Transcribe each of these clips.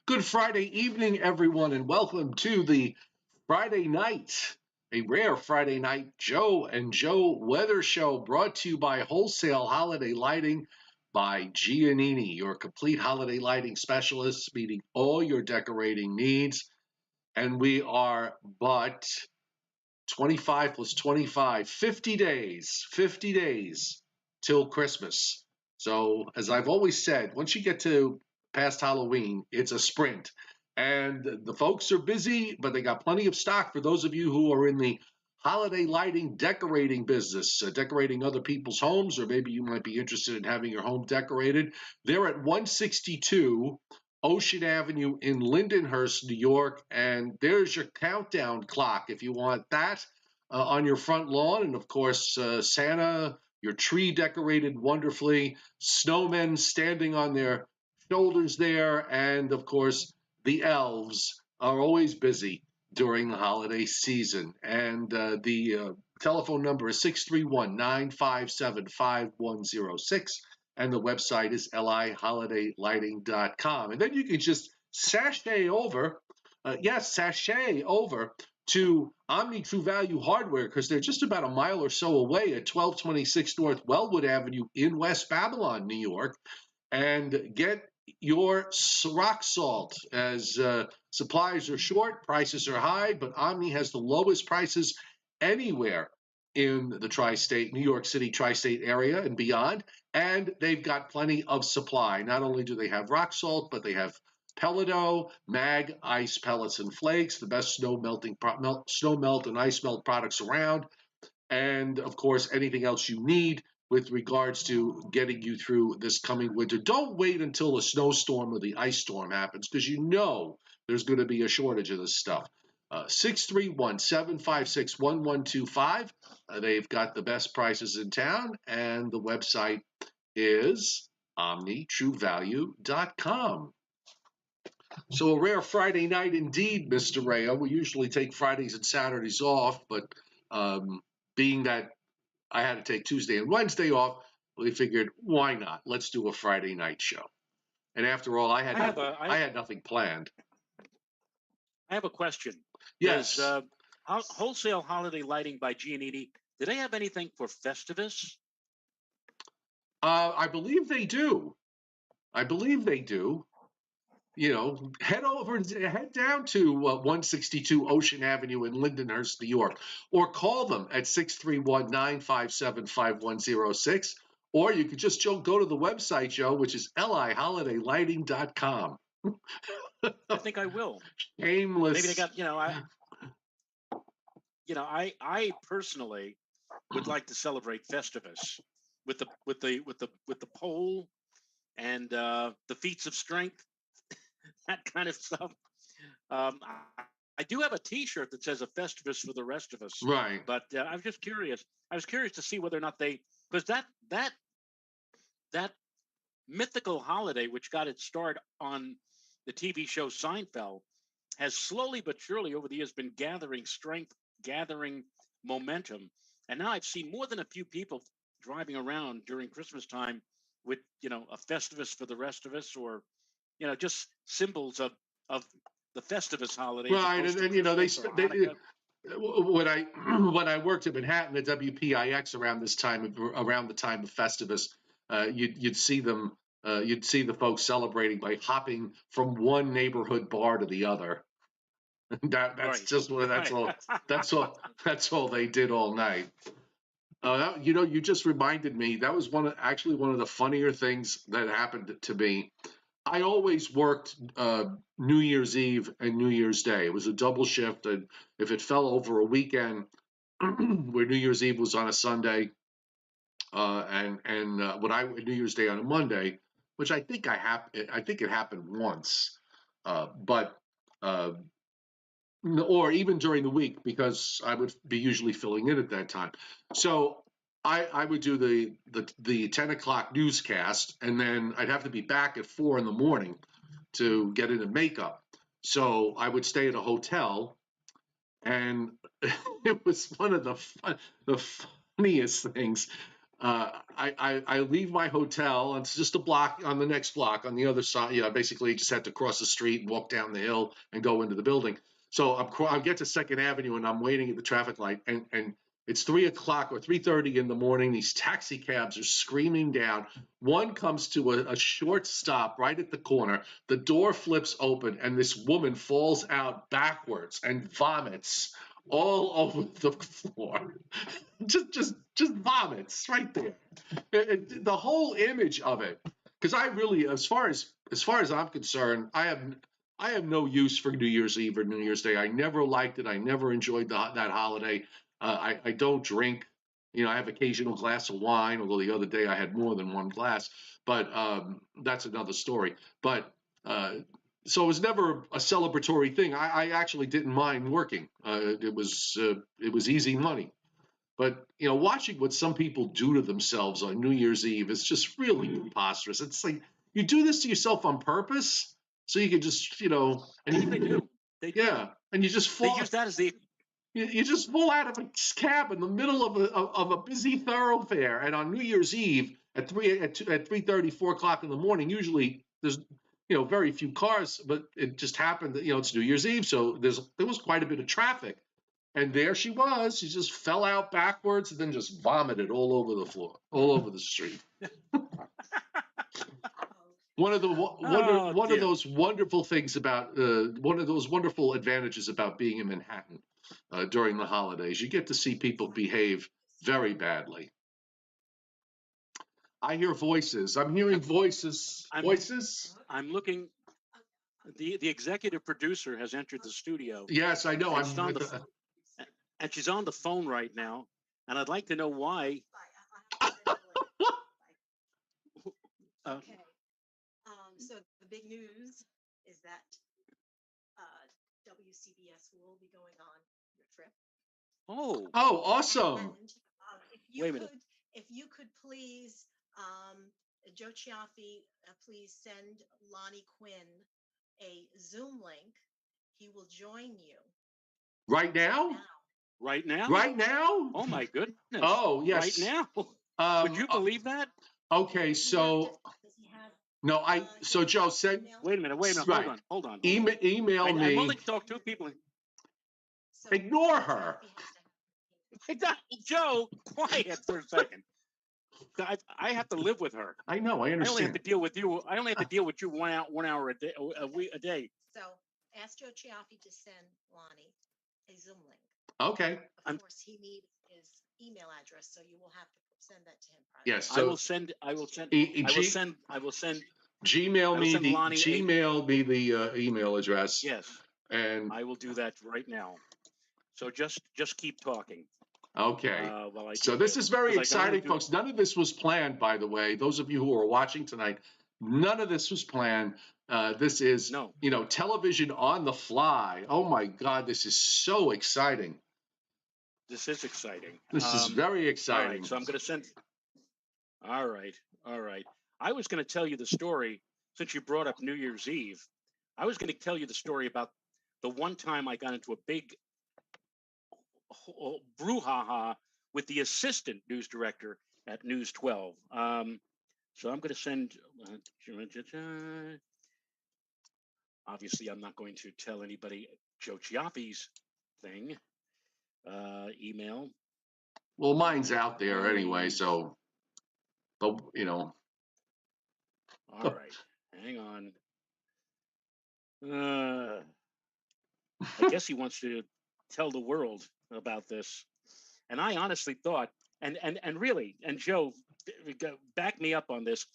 Good Friday evening, everyone, and welcome to the Friday night, a rare Friday night Joe and Joe weather show brought to you by Wholesale Holiday Lighting by Giannini, your complete holiday lighting specialist, meeting all your decorating needs. And we are but 25 plus 25, 50 days till Christmas. So, as I've always said, once you get to past Halloween, it's a sprint. And the folks are busy, but they got plenty of stock for those of you who are in the holiday lighting decorating business, decorating other people's homes, or maybe you might be interested in having your home decorated. They're at 162 Ocean Avenue in Lindenhurst, New York, and there's your countdown clock if you want that on your front lawn. And of course, Santa, your tree decorated wonderfully, snowmen standing on their shoulders there, and of course, the elves are always busy during the holiday season. And the telephone number is 631-957-5106. And the website is liholidaylighting.com. And then you can just sashay over to Omni True Value Hardware because they're just about a mile or so away at 1226 North Wellwood Avenue in West Babylon, New York. And get your rock salt as supplies are short, prices are high, but Omni has the lowest prices anywhere in the tri-state, New York City tri-state area and beyond, and they've got plenty of supply. Not only do they have rock salt, but they have Pelledo, Mag, ice pellets and flakes, the best snow melt and ice melt products around, and of course anything else you need with regards to getting you through this coming winter. Don't wait until a snowstorm or the ice storm happens because you know there's going to be a shortage of this stuff. 631-756-1125. They've got the best prices in town, and the website is omnitruevalue.com. So a rare Friday night indeed, Mr. Rao. We usually take Fridays and Saturdays off, but being that I had to take Tuesday and Wednesday off, we figured, why not? Let's do a Friday night show. And after all, I had nothing planned. I have a question. Yes. Wholesale Holiday Lighting by Giannini, do they have anything for Festivus? I believe they do. You know, head down to 162 Ocean Avenue in Lindenhurst, New York, or call them at 631-957-5106, or you could just go to the website, Joe, which is liholidaylighting.com. I think I will. Shameless. Maybe they got, I personally would like to celebrate Festivus with the pole and the feats of strength. That kind of stuff. I do have a T-shirt that says "A Festivus for the rest of us." Right. But I was just curious. I was curious to see whether or not because that mythical holiday, which got its start on the TV show Seinfeld, has slowly but surely over the years been gathering strength, gathering momentum, and now I've seen more than a few people driving around during Christmas time with a Festivus for the rest of us, or just symbols of the Festivus holiday. Right, and when I worked at Manhattan at WPIX around the time of Festivus, you'd see them, you'd see the folks celebrating by hopping from one neighborhood bar to the other. That's right. Just what that's all they did all night. You just reminded me that was one of the funnier things that happened to me. I always worked New Year's Eve and New Year's Day. It was a double shift, and if it fell over a weekend where New Year's Eve was on a Sunday, and New Year's Day on a Monday, which I think it happened once, or even during the week because I would be usually filling in at that time. So I would do the 10 o'clock newscast, and then I'd have to be back at 4 a.m. to get into makeup. So I would stay at a hotel, and it was one of the funniest things. I leave my hotel, and it's just a block on the next block on the other side. Yeah, basically just had to cross the street and walk down the hill and go into the building. So I get to Second Avenue and I'm waiting at the traffic light, and it's 3 o'clock or 3:30 in the morning. These taxi cabs are screaming down. One comes to a short stop right at the corner. The door flips open, and this woman falls out backwards and vomits all over the floor. just vomits right there. The whole image of it, because I really, as far as I'm concerned, I have no use for New Year's Eve or New Year's Day. I never liked it. I never enjoyed that holiday. I don't drink. I have occasional glass of wine, although the other day I had more than one glass. But that's another story. But so it was never a celebratory thing. I actually didn't mind working. It was easy money. But watching what some people do to themselves on New Year's Eve is just really preposterous. It's like you do this to yourself on purpose, so you can just And they do. They do. yeah, and you just They fall. use that as the You just fall out of a cab in the middle of a busy thoroughfare, and on New Year's Eve at 3:30, 4 o'clock in the morning, usually there's very few cars, but it just happened that it's New Year's Eve, so there was quite a bit of traffic. And there she was. She just fell out backwards and then just vomited all over the floor, all over the street. One of the one of those wonderful things about one of those wonderful advantages about being in Manhattan during the holidays, you get to see people behave very badly. I hear voices. I'm hearing voices. Voices. I'm looking. The executive producer has entered the studio. Yes, I know. And she's on the phone right now, and I'd like to know why. Okay. So the big news is that WCBS will be going on your trip. Oh, awesome. And if you could please, Joe Chiaffi, please send Lonnie Quinn a Zoom link. He will join you. Right now? Right now? Right now? Oh my goodness! Oh yes. Right now? Would you believe that? Okay, so no, so Joe said. Wait a minute. Right. Hold on. Email me. I've only talked to 2 people. Ignore her. Joe, quiet for a second. I have to live with her. I know. I understand. I only have to deal with you. I only have to deal with you 1 hour a day, a day. So ask Joe Chiaffi to send Lonnie a Zoom link. Okay. Of course, he needs his email address, so you will have to send that to him. Yes. So I will send. Gmail me the email address. Yes. And I will do that right now. So just keep talking. Okay. So this is very exciting, folks. None of this was planned, by the way. Those of you who are watching tonight, none of this was planned. This is, television on the fly. Oh my God, this is so exciting. This is exciting. This is very exciting. All right, so I'm going to send. All right. I was going to tell you the story since you brought up New Year's Eve. I was going to tell you the story about the one time I got into a big brouhaha with the assistant news director at News 12. So I'm going to send. Obviously, I'm not going to tell anybody Joe Chiaffi's thing. Email. Well, mine's out there anyway, so. But All right, hang on. I guess he wants to tell the world about this, and I honestly thought, and really, and Joe, back me up on this.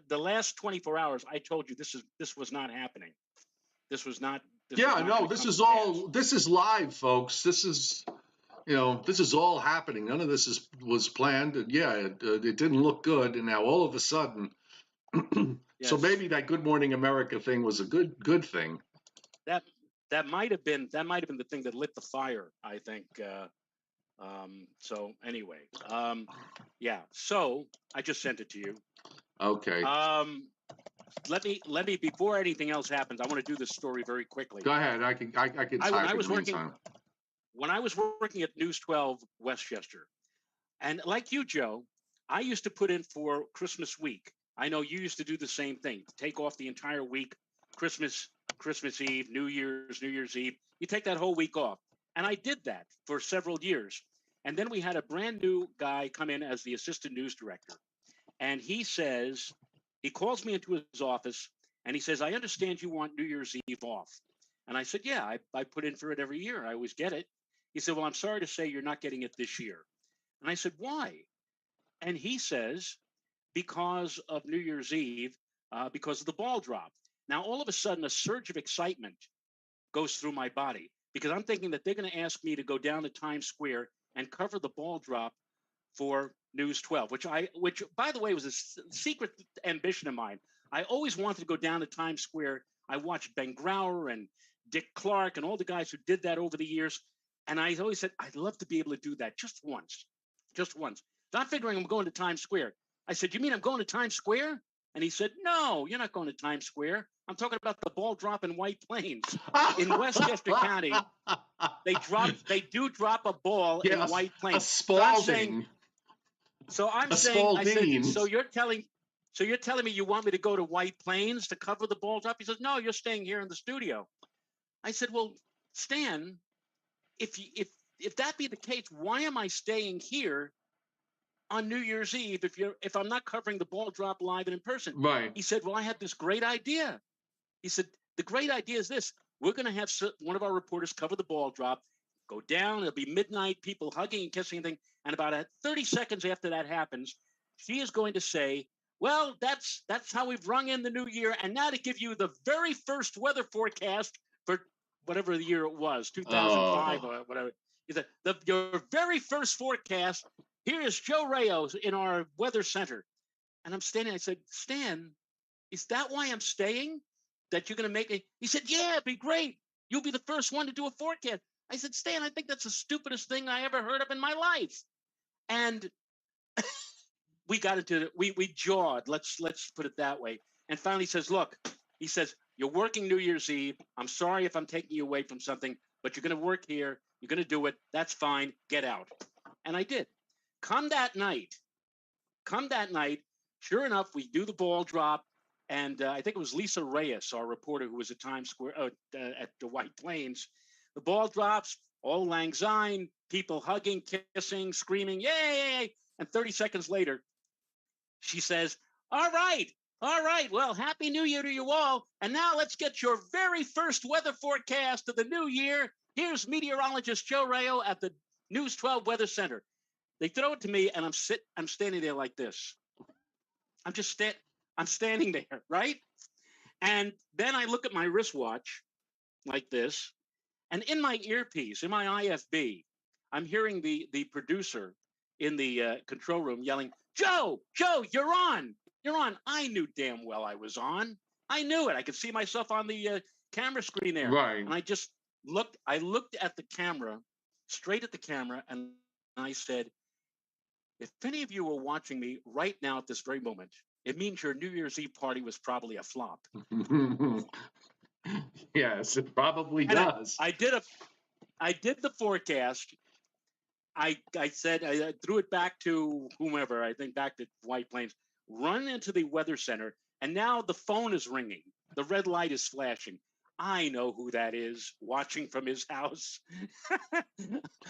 The last 24 hours, I told you this was not happening. This was not. This is live, folks. This is. This is all happening. None of this was planned, and it didn't look good. And now all of a sudden, yes. So maybe that Good Morning America thing was a good thing. That might have been the thing that lit the fire, I think. So anyway, So I just sent it to you. Okay. Let me before anything else happens, I want to do this story very quickly. Go ahead. I can type in the meantime. When I was working at News 12 Westchester, and like you, Joe, I used to put in for Christmas week. I know you used to do the same thing. Take off the entire week, Christmas, Christmas Eve, New Year's Eve. You take that whole week off. And I did that for several years. And then we had a brand new guy come in as the assistant news director. And he says, he calls me into his office and he says, I understand you want New Year's Eve off. And I said, yeah, I put in for it every year. I always get it. He said, well, I'm sorry to say you're not getting it this year. And I said, why? And he says, because of New Year's Eve, because of the ball drop. Now, all of a sudden, a surge of excitement goes through my body because I'm thinking that they're going to ask me to go down to Times Square and cover the ball drop for News 12, which by the way, was a secret ambition of mine. I always wanted to go down to Times Square. I watched Ben Grauer and Dick Clark and all the guys who did that over the years. And I always said, I'd love to be able to do that just once. Not figuring I'm going to Times Square. I said, you mean I'm going to Times Square? And he said, no, you're not going to Times Square. I'm talking about the ball drop in White Plains. In Westchester County, they do drop a ball in White Plains. A Spalding. I said, so you're telling me you want me to go to White Plains to cover the ball drop? He says, no, you're staying here in the studio. I said, well, Stan, if that be the case, why am I staying here on New Year's Eve if I'm not covering the ball drop live and in person? Right. He said, well, I had this great idea. He said, the great idea is this. We're going to have one of our reporters cover the ball drop, go down. It'll be midnight, people hugging and kissing and thing. And about 30 seconds after that happens, she is going to say, well, that's how we've rung in the new year. And now to give you the very first weather forecast for whatever the year it was, 2005 or whatever. He said, your very first forecast, here is Joe Rao in our weather center. And I'm standing, I said, Stan, is that why I'm staying? That you're going to make it? He said, yeah, it'd be great. You'll be the first one to do a forecast. I said, Stan, I think that's the stupidest thing I ever heard of in my life. And we got into it. We jawed. Let's put it that way. And finally says, look, he says, you're working New Year's Eve. I'm sorry if I'm taking you away from something, but you're going to work here. You're going to do it. That's fine. Get out. And I did. Come that night, sure enough, we do the ball drop. And I think it was Lisa Reyes, our reporter, who was at Times Square at the White Plains. The ball drops, all lang syne, people hugging, kissing, screaming, yay! And 30 seconds later, she says, all right, well, Happy New Year to you all. And now let's get your very first weather forecast of the new year. Here's meteorologist Joe Rao at the News 12 Weather Center. They throw it to me, and I'm standing there like this. I'm standing there, right? And then I look at my wristwatch like this, and in my earpiece, in my IFB, I'm hearing the producer in the control room yelling, Joe, you're on. I knew damn well I was on. I knew it. I could see myself on the camera screen there. Right. And I looked at the camera, straight at the camera, and I said, if any of you are watching me right now at this very moment, it means your New Year's Eve party was probably a flop. Yes, it probably does. I did the forecast. I said, I threw it back to whomever, I think back to White Plains, run into the weather center, and now the phone is ringing. The red light is flashing. I know who that is watching from his house.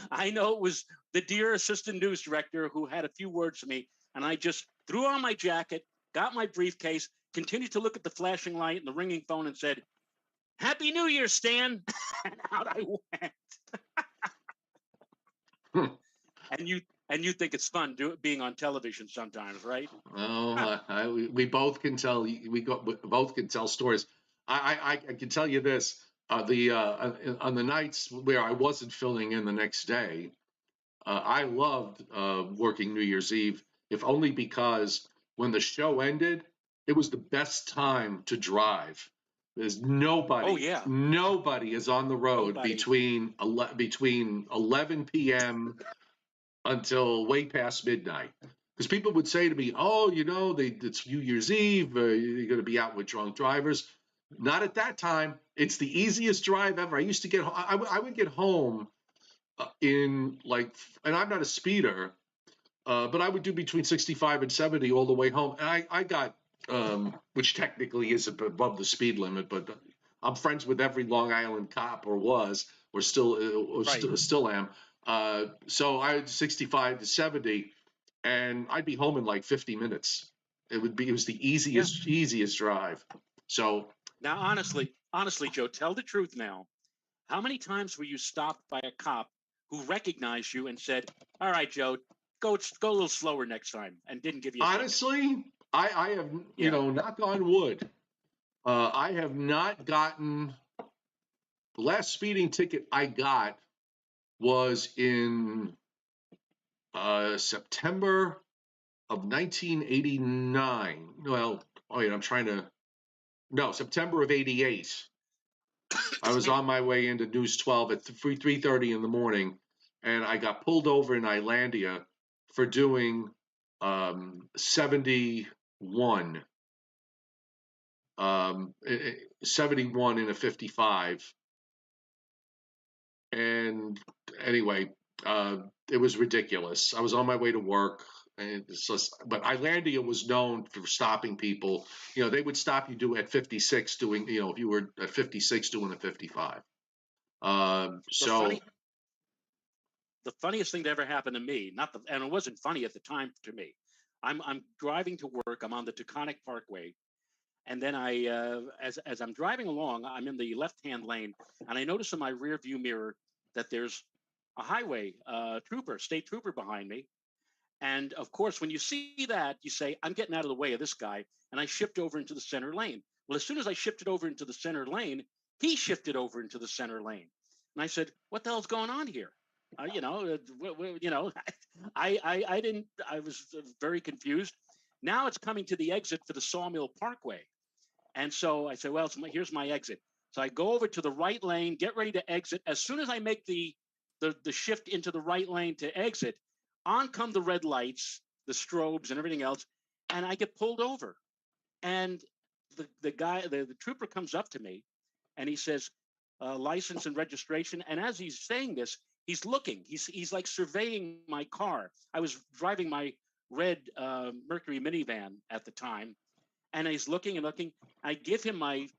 I know it was the dear assistant news director who had a few words to me, and I just threw on my jacket, got my briefcase, continued to look at the flashing light and the ringing phone and said, Happy New Year, Stan. And out I went. And you think it's fun being on television sometimes, right? Oh, we both can tell. Both can tell stories. I can tell you this: on the nights where I wasn't filling in the next day, I loved working New Year's Eve, if only because when the show ended, it was the best time to drive. There's nobody. Oh yeah. Nobody is on the road between 11 p.m. until way past midnight. Because people would say to me, "Oh, it's New Year's Eve. You're going to be out with drunk drivers." Not at that time. It's the easiest drive ever. I used to get. I would get home and I'm not a speeder, but I would do between 65 and 70 all the way home. And I got, which technically is above the speed limit, but I'm friends with every Long Island cop, or was, or Right. still am. So I had 65 to 70, and I'd be home in like 50 minutes. It was the easiest drive. So Now, honestly, Joe, tell the truth now. How many times were you stopped by a cop who recognized you and said, "All right, Joe, go a little slower next time," and didn't give you a ticket? honestly, I have, Yeah. knock on wood, I have not gotten. The last speeding ticket I got was in September of 1989. Well, oh yeah, I'm trying to. No, September of '88. I was on my way into News 12 at 3:30 in the morning, and I got pulled over in Islandia for doing 71, 71 in a 55. And anyway, it was ridiculous. I was on my way to work, and but Islandia was known for stopping people. They would stop you at 56 doing, if you were at 56 doing a 55. The So funny, the funniest thing that ever happened to me, and it wasn't funny at the time to me. I'm driving to work. I'm on the Taconic Parkway, and then as I'm driving along, I'm in the left-hand lane, and I notice in my rear view mirror that there's a highway state trooper behind me. And of course, when you see that, you say, "I'm getting out of the way of this guy," and I shift over into the center lane. Well, as soon as I shifted over into the center lane, he shifted over into the center lane, and I said, "What the hell's going on here?" I didn't. I was very confused. Now it's coming to the exit for the Sawmill Parkway, and so I said, "Well, here's my exit." So I go over to the right lane, get ready to exit. As soon as I make the shift into the right lane to exit, on come the red lights, the strobes, and everything else, and I get pulled over. And the trooper comes up to me, and he says, "License and registration." And as he's saying this, he's looking. He's like surveying my car. I was driving my red Mercury minivan at the time, and he's looking and looking. I give him my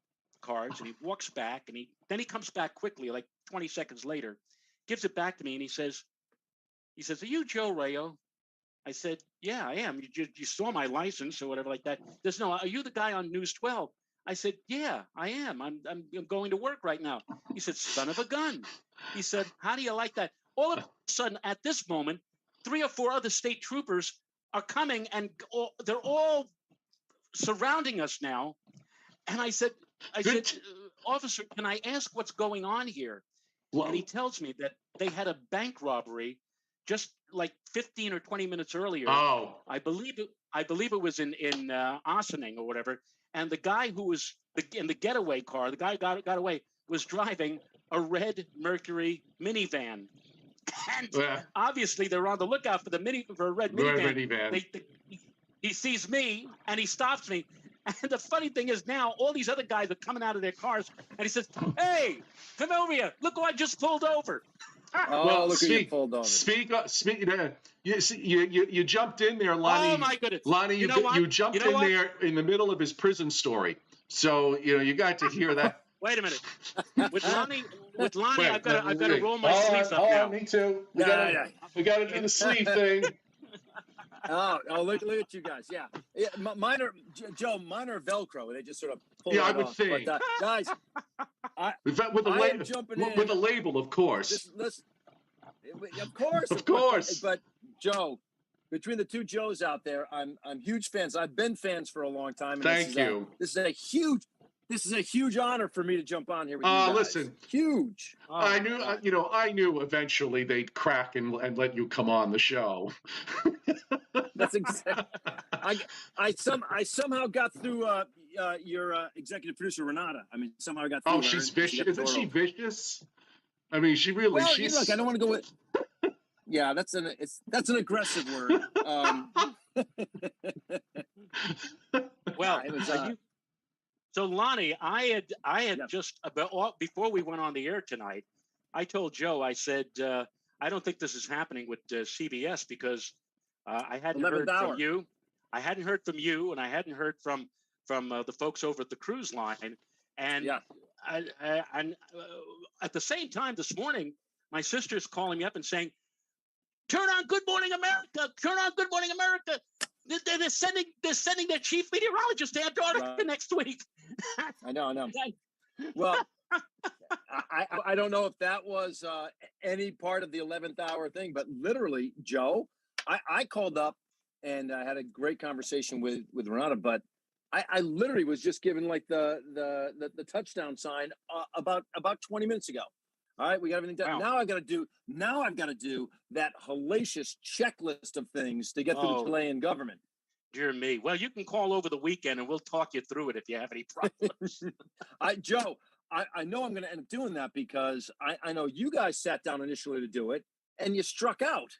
cards, and he walks back, and then he comes back quickly, like 20 seconds later, gives it back to me, and he says, "Are you Joe Rao?" I said, "Yeah, I am. You saw my license or whatever like that." He says, "No, are you the guy on News 12?" I said, "Yeah, I am. I'm going to work right now." He said, "Son of a gun." He said, "How do you like that?" All of a sudden, at this moment, 3 or 4 other state troopers are coming, and they're all surrounding us now. And I said, "Officer, can I ask what's going on here?" Well, and he tells me that they had a bank robbery just like 15 or 20 minutes earlier. oh, I believe it was in Ossining or whatever. And the guy who was in the getaway car, the guy got away, was driving a red Mercury minivan. And obviously they're on the lookout for a red minivan. He sees me and he stops me. And the funny thing is now all these other guys are coming out of their cars, and he says, "Hey, come over here. Look who I just pulled over." Oh, look who you pulled over. You jumped in there, Lonnie. Oh my goodness, Lonnie, you jumped in there in the middle of his prison story. So you got to hear that. Wait a minute. With Lonnie, I've got to roll my sleeves up now. Me too. We got to do the sleeve thing. Oh, look at you guys. Yeah. Mine are Velcro. They just sort of pull I it would off. think. But, guys, with a label, of course. Of course. Of course. But Joe, between the two Joes out there, I'm huge fans. I've been fans for a long time. And Thank you. This is a huge honor for me to jump on here with you guys. Listen, huge. I knew eventually they'd crack and let you come on the show. That's exactly. I somehow got through your executive producer Renata. I mean, somehow I got through. Oh, she's vicious. Isn't she vicious? I mean, she really. Well, look, I don't want to go with. Yeah, that's an aggressive word. Well, so Lonnie, I had just about before we went on the air tonight, I told Joe, I said, I don't think this is happening with CBS because I hadn't 11th heard hour. from you. I hadn't heard from you, and I hadn't heard from the folks over at the cruise line. And Yeah. At the same time this morning, my sister's calling me up and saying, "Turn on Good Morning America! Turn on Good Morning America! They're sending their chief meteorologist to Antarctica next week." I know. Well, I don't know if that was any part of the 11th hour thing, but literally, Joe, I called up and I had a great conversation with Renata, but I literally was just given like the touchdown sign about 20 minutes ago. All right, we got everything done. Wow. Now I've got to do that hellacious checklist of things to get through the Chilean government. Dear me. Well, you can call over the weekend and we'll talk you through it if you have any problems. Joe, I know I'm going to end up doing that because I know you guys sat down initially to do it and you struck out.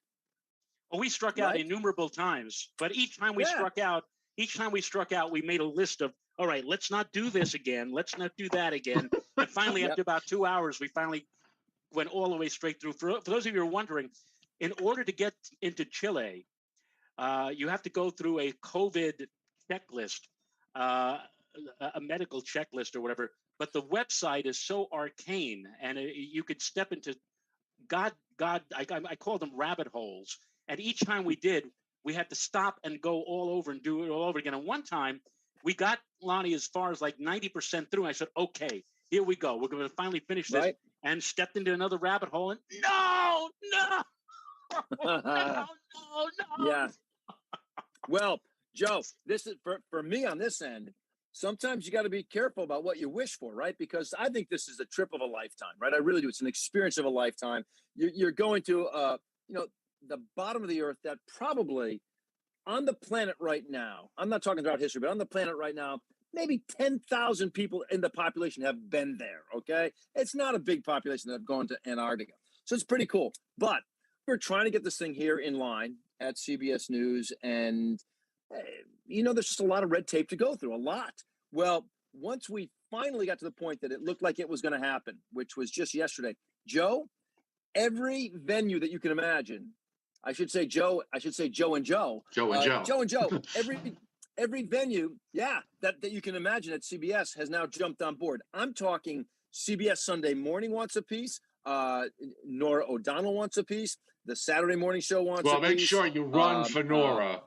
Well, we struck out innumerable times, but each time we struck out, we made a list of, all right, let's not do this again. Let's not do that again. And finally, after about 2 hours, we finally went all the way straight through. For those of you who are wondering, in order to get into Chile, you have to go through a COVID checklist, a medical checklist or whatever. But the website is so arcane, and you could step into I call them rabbit holes. And each time we did, we had to stop and go all over and do it all over again. And one time, we got Lonnie as far as like 90% through. And I said, "Okay, here we go. We're going to finally finish this." Right. And stepped into another rabbit hole. And no. Yeah. Well, Joe, this is for me on this end. Sometimes you got to be careful about what you wish for, right? Because I think this is a trip of a lifetime, right? I really do. It's an experience of a lifetime. You're going to, the bottom of the earth that probably on the planet right now, I'm not talking about history, but on the planet right now, maybe 10,000 people in the population have been there, okay? It's not a big population that have gone to Antarctica. So it's pretty cool. But we're trying to get this thing here in line at CBS News. And, there's just a lot of red tape to go through, a lot. Well, once we finally got to the point that it looked like it was going to happen, which was just yesterday, Joe, every venue that you can imagine, I should say Joe and Joe. Every venue, that you can imagine at CBS has now jumped on board. I'm talking CBS Sunday Morning wants a piece. Nora O'Donnell wants a piece. The Saturday Morning Show wants a piece. Well, make sure you run for Nora.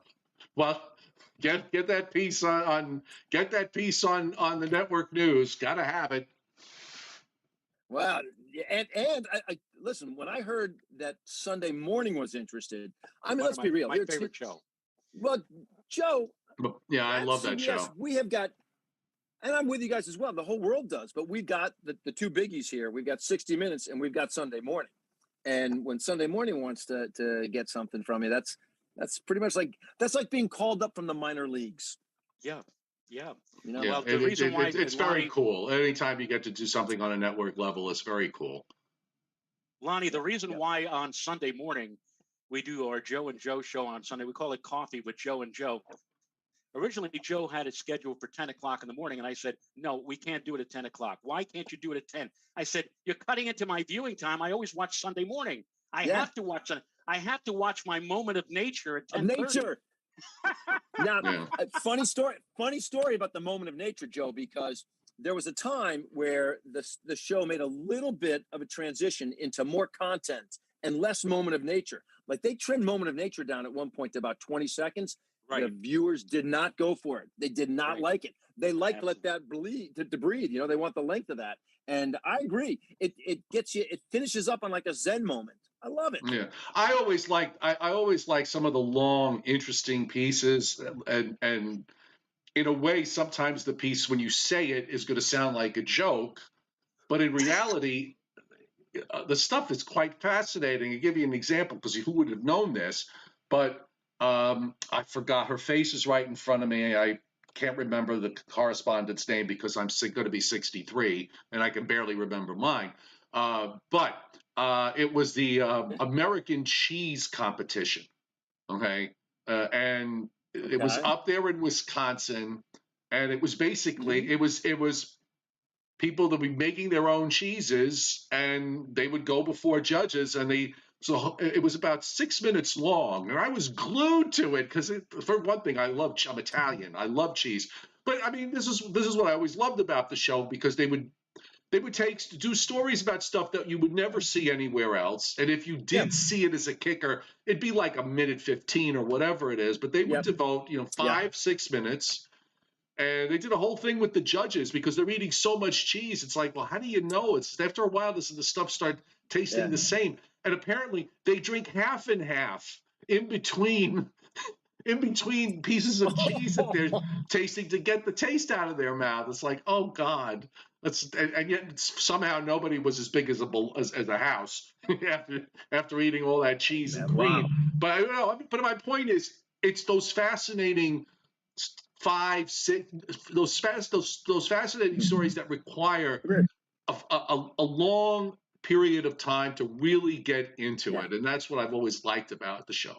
Get that piece on the network news. Got to have it. Well, and I listen, when I heard that Sunday Morning was interested, I mean, let's be real. My favorite show. Well, Joe. Yeah, I love that CBS, show. We have got, and I'm with you guys as well. The whole world does, but we've got the two biggies here. We've got 60 Minutes and we've got Sunday Morning. And when Sunday Morning wants to get something from you, that's pretty much like being called up from the minor leagues. Yeah. Well, the reason why it's very cool. Anytime you get to do something on a network level, it's very cool. Lonnie, the reason why on Sunday Morning we do our Joe and Joe show on Sunday, we call it Coffee with Joe and Joe. Originally, Joe had it scheduled for 10 o'clock in the morning, and I said, "No, we can't do it at 10 o'clock. Why can't you do it at 10? I said, "You're cutting into my viewing time. I always watch Sunday Morning. I have to watch my moment of nature at 10:30. Now, funny story about the moment of nature, Joe, because there was a time where the show made a little bit of a transition into more content and less moment of nature. Like they trimmed moment of nature down at one point to about 20 seconds. Right. The viewers did not go for it. They did not like it. They like to let that breathe. They want the length of that. And I agree. It gets you. It finishes up on like a Zen moment. I love it. Yeah, I always like some of the long, interesting pieces, and in a way, sometimes the piece when you say it is going to sound like a joke, but in reality, the stuff is quite fascinating. I'll give you an example because who would have known this? But I forgot, her face is right in front of me. I can't remember the correspondent's name because I'm going to be 63 and I can barely remember mine. But it was the American cheese competition. Okay. And it was up there in Wisconsin. And it was basically, it was people that were making their own cheeses, and they would go before judges, and So it was about 6 minutes long, and I was glued to it because, for one thing, I'm Italian. I love cheese. But I mean, this is what I always loved about the show, because they would do stories about stuff that you would never see anywhere else. And if you did see it as a kicker, it'd be like a minute 15 or whatever it is. But they would devote, 5-6 minutes. And they did a whole thing with the judges because they're eating so much cheese. It's like, well, how do you know? It's after a while, the stuff start tasting the same. And apparently, they drink half and half in between pieces of cheese that they're tasting to get the taste out of their mouth. It's like, oh God. And yet somehow nobody was as big as a house after eating all that cheese and cream. Wow. But my point is, it's those fascinating 5, 6, those fascinating stories that require a long period of time to really get into it, and that's what I've always liked about the show.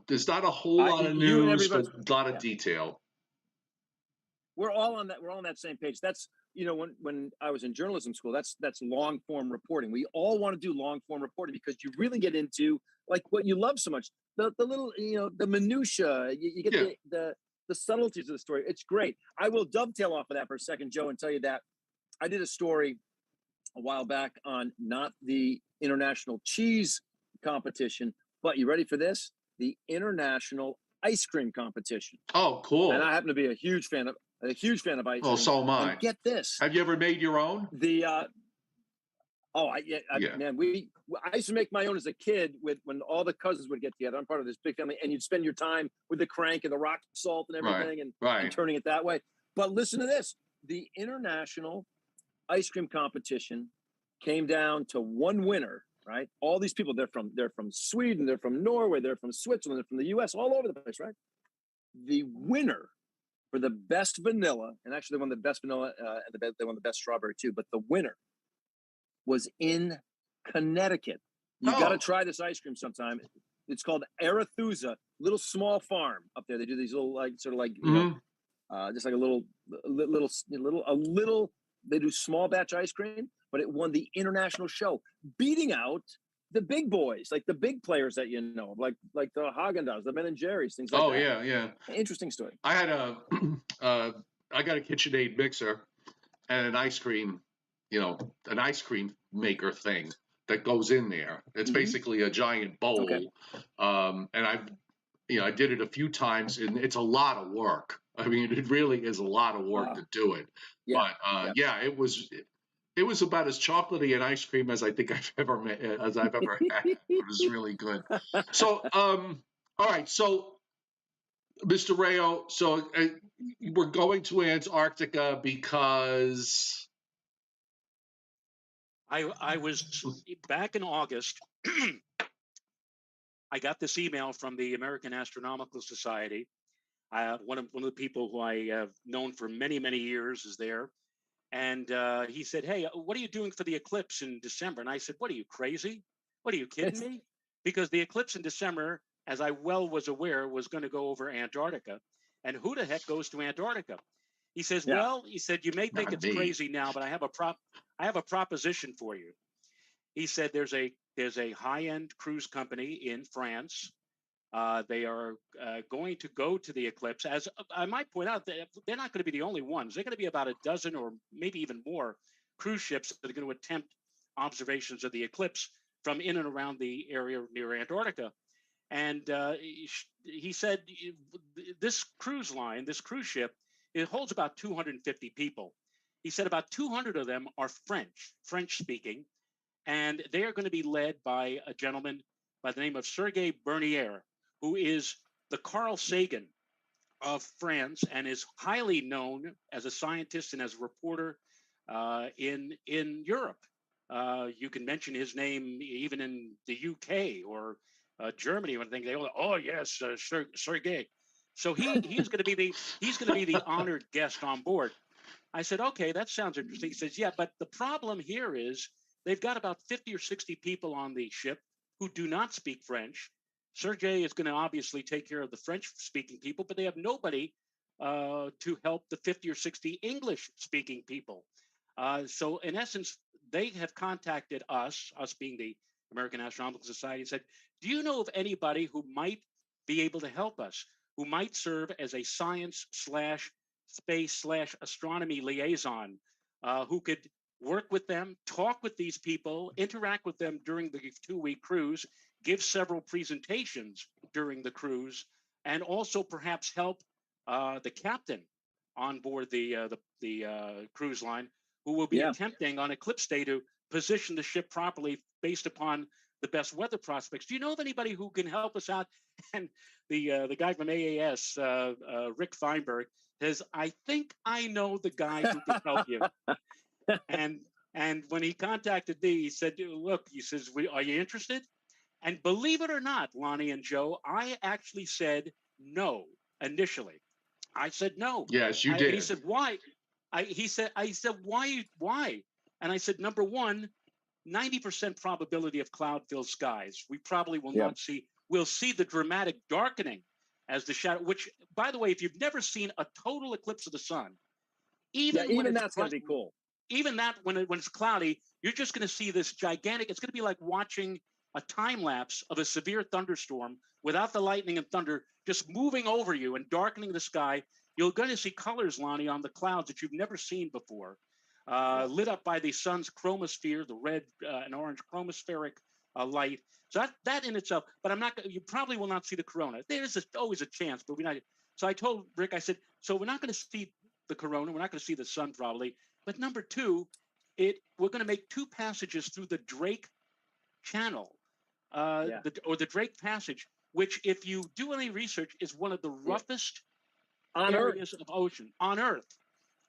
There's not a whole lot of news, but a lot of detail. We're all on that. We're all on that same page. That's when I was in journalism school. That's long form reporting. We all want to do long form reporting because you really get into like what you love so much. The little the minutia. You get the subtleties of the story. It's great. I will dovetail off of that for a second, Joe, and tell you that I did a story a while back on not the international cheese competition, but you ready for this? The international ice cream competition. Oh, cool! And I happen to be a huge fan of ice cream. Oh, so am I. And get this. Have you ever made your own? Man, I used to make my own as a kid when all the cousins would get together. I'm part of this big family, and you'd spend your time with the crank and the rock salt and everything, and turning it that way. But listen to this: the international ice cream competition came down to one winner. Right, all these people, they're from Sweden, they're from Norway, they're from Switzerland, they're from the U.S., all over the place. Right, the winner for the best vanilla, and actually they won the best vanilla, and they won the best strawberry too. But the winner was in Connecticut. You got to try this ice cream sometime. It's called Arethusa, little small farm up there. They do these little just like a little. They do small batch ice cream, but it won the international show, beating out the big boys, like the big players that like the Haagen-Dazs, the Ben and Jerry's, things like that. Oh yeah. Interesting story. I had I got a KitchenAid mixer and an ice cream maker thing that goes in there. It's basically a giant bowl. Okay. And I did it a few times, and it's a lot of work. I mean, it really is a lot of work to do it. Yeah. But it was about as chocolatey an ice cream as I think I've ever had. It was really good. So, all right. So, Mr. Rao, we're going to Antarctica because I was back in August. I got this email from the American Astronomical Society. One of the people who I have known for many, many years is there. And he said, "Hey, what are you doing for the eclipse in December?" And I said, "What are you, crazy? What are you kidding me?" Because the eclipse in December, as I well was aware, was going to go over Antarctica. And who the heck goes to Antarctica? He says, "Well," he said, "you may think it's crazy now, but I have a proposition for you." He said, "There's a high-end cruise company in France. They are going to go to the eclipse. As I might point out, they're not going to be the only ones. They're going to be about a dozen or maybe even more cruise ships that are going to attempt observations of the eclipse from in and around the area near Antarctica." And he said, this cruise ship, it holds about 250 people. He said about 200 of them are French speaking, and they are going to be led by a gentleman by the name of Serge Bernier, who is the Carl Sagan of France and is highly known as a scientist and as a reporter in Europe. You can mention his name even in the UK or Germany when they go, "Oh yes, Sergei." So he's going to be the honored guest on board. I said, "Okay, that sounds interesting." He says, "Yeah, but the problem here is they've got about 50 or 60 people on the ship who do not speak French. Sergei is going to obviously take care of the French-speaking people, but they have nobody to help the 50 or 60 English-speaking people. So in essence, they have contacted us being the American Astronomical Society, said, "Do you know of anybody who might be able to help us, who might serve as a science slash space slash astronomy liaison, who could work with them, talk with these people, interact with them during the 2-week cruise, give several presentations during the cruise, and also perhaps help the captain on board the cruise line, who will be attempting on eclipse day to position the ship properly based upon the best weather prospects. Do you know of anybody who can help us out?" And the guy from AAS, Rick Feinberg, says, "I think I know the guy who can help you." And when he contacted me, he said, "Look," he says, "are you interested?" And believe it or not, Lonnie and Joe, I actually said no initially. I said no. Yes, you did. He said, "Why?" I said, "Why?" And I said, "Number one, 90% probability of cloud-filled skies. We probably will not see. We'll see the dramatic darkening as the shadow. Which, by the way, if you've never seen a total eclipse of the sun, even that's going to be cool. Even that, when it's cloudy, you're just going to see this gigantic. It's going to be like watching a time lapse of a severe thunderstorm without the lightning and thunder, just moving over you and darkening the sky. You're going to see colors, Lonnie, on the clouds that you've never seen before, lit up by the sun's chromosphere, the red and orange chromospheric light. So that in itself, but you probably will not see the corona. There's always a chance, but we're not. So I told Rick, I said, so we're not going to see the corona. We're not going to see the sun probably. But number two, we're going to make 2 passages through the Drake Channel, or the Drake Passage, which, if you do any research, is one of the roughest areas of ocean on Earth.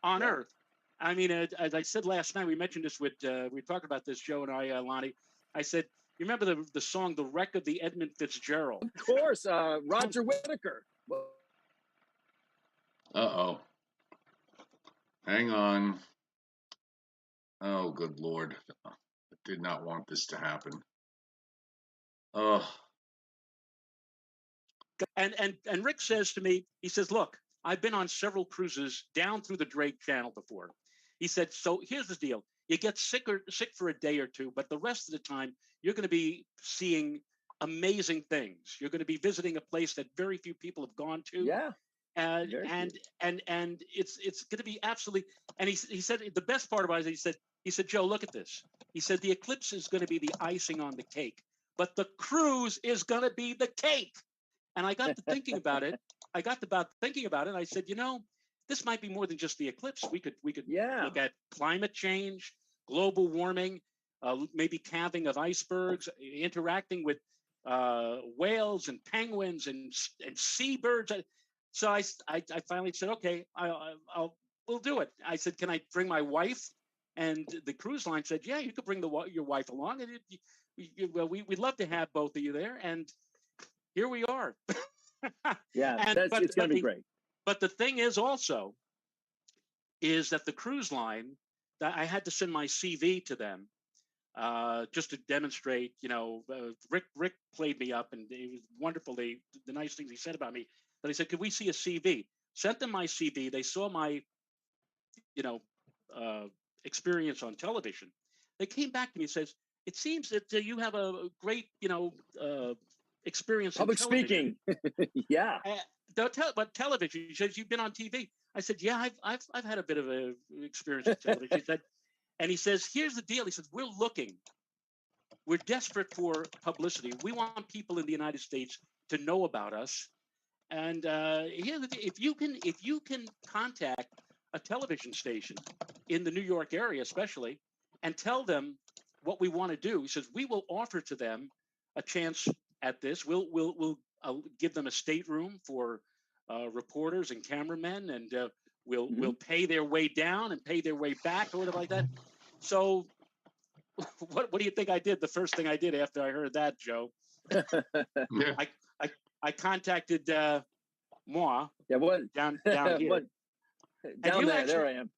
On Earth. I mean, as I said last night, we mentioned this we talked about this, Joe and I, Lonnie. I said, you remember the song "The Wreck of the Edmund Fitzgerald"? Of course, Roger Whittaker. Uh-oh. Hang on. Oh, good Lord. I did not want this to happen. Oh. And Rick says to me, he says, "Look, I've been on several cruises down through the Drake Channel before." He said, "So here's the deal. You get sick for a day or two, but the rest of the time, you're going to be seeing amazing things. You're going to be visiting a place that very few people have gone to." Yeah. And it's going to be absolutely. And he said the best part about it, he said, "Joe, look at this." He said, "The eclipse is going to be the icing on the cake, but the cruise is going to be the cake." And I got to thinking about it. And I said, this might be more than just the eclipse. We could look at climate change, global warming, maybe calving of icebergs, interacting with whales and penguins and seabirds. So I finally said, "Okay, we'll do it." I said, "Can I bring my wife?" And the cruise line said, "Yeah, you could bring your wife along." And we'd love to have both of you there. And here we are. It's going to be great. But the thing is also that the cruise line, that I had to send my CV to them just to demonstrate. Rick played me up, and it was wonderful. The nice things he said about me. But he said, "Could we see a CV?" Sent them my CV. They saw my experience on television. They came back to me and says, "It seems that you have a great experience public in television." Speaking. But television. He says, "You've been on TV." I said, "Yeah, I've had a bit of a experience with television." He said, and he says, "Here's the deal." He says, "We're desperate for publicity. We want people in the United States to know about us. And here's the deal. If you can contact a television station in the New York area, especially, and tell them what we want to do," he says, "we will offer to them a chance at this. We'll give them a stateroom for reporters and cameramen, and we'll pay their way down and pay their way back, or whatever like that." So, what do you think I did? The first thing I did after I heard that, Joe, I contacted moi down here. There I am.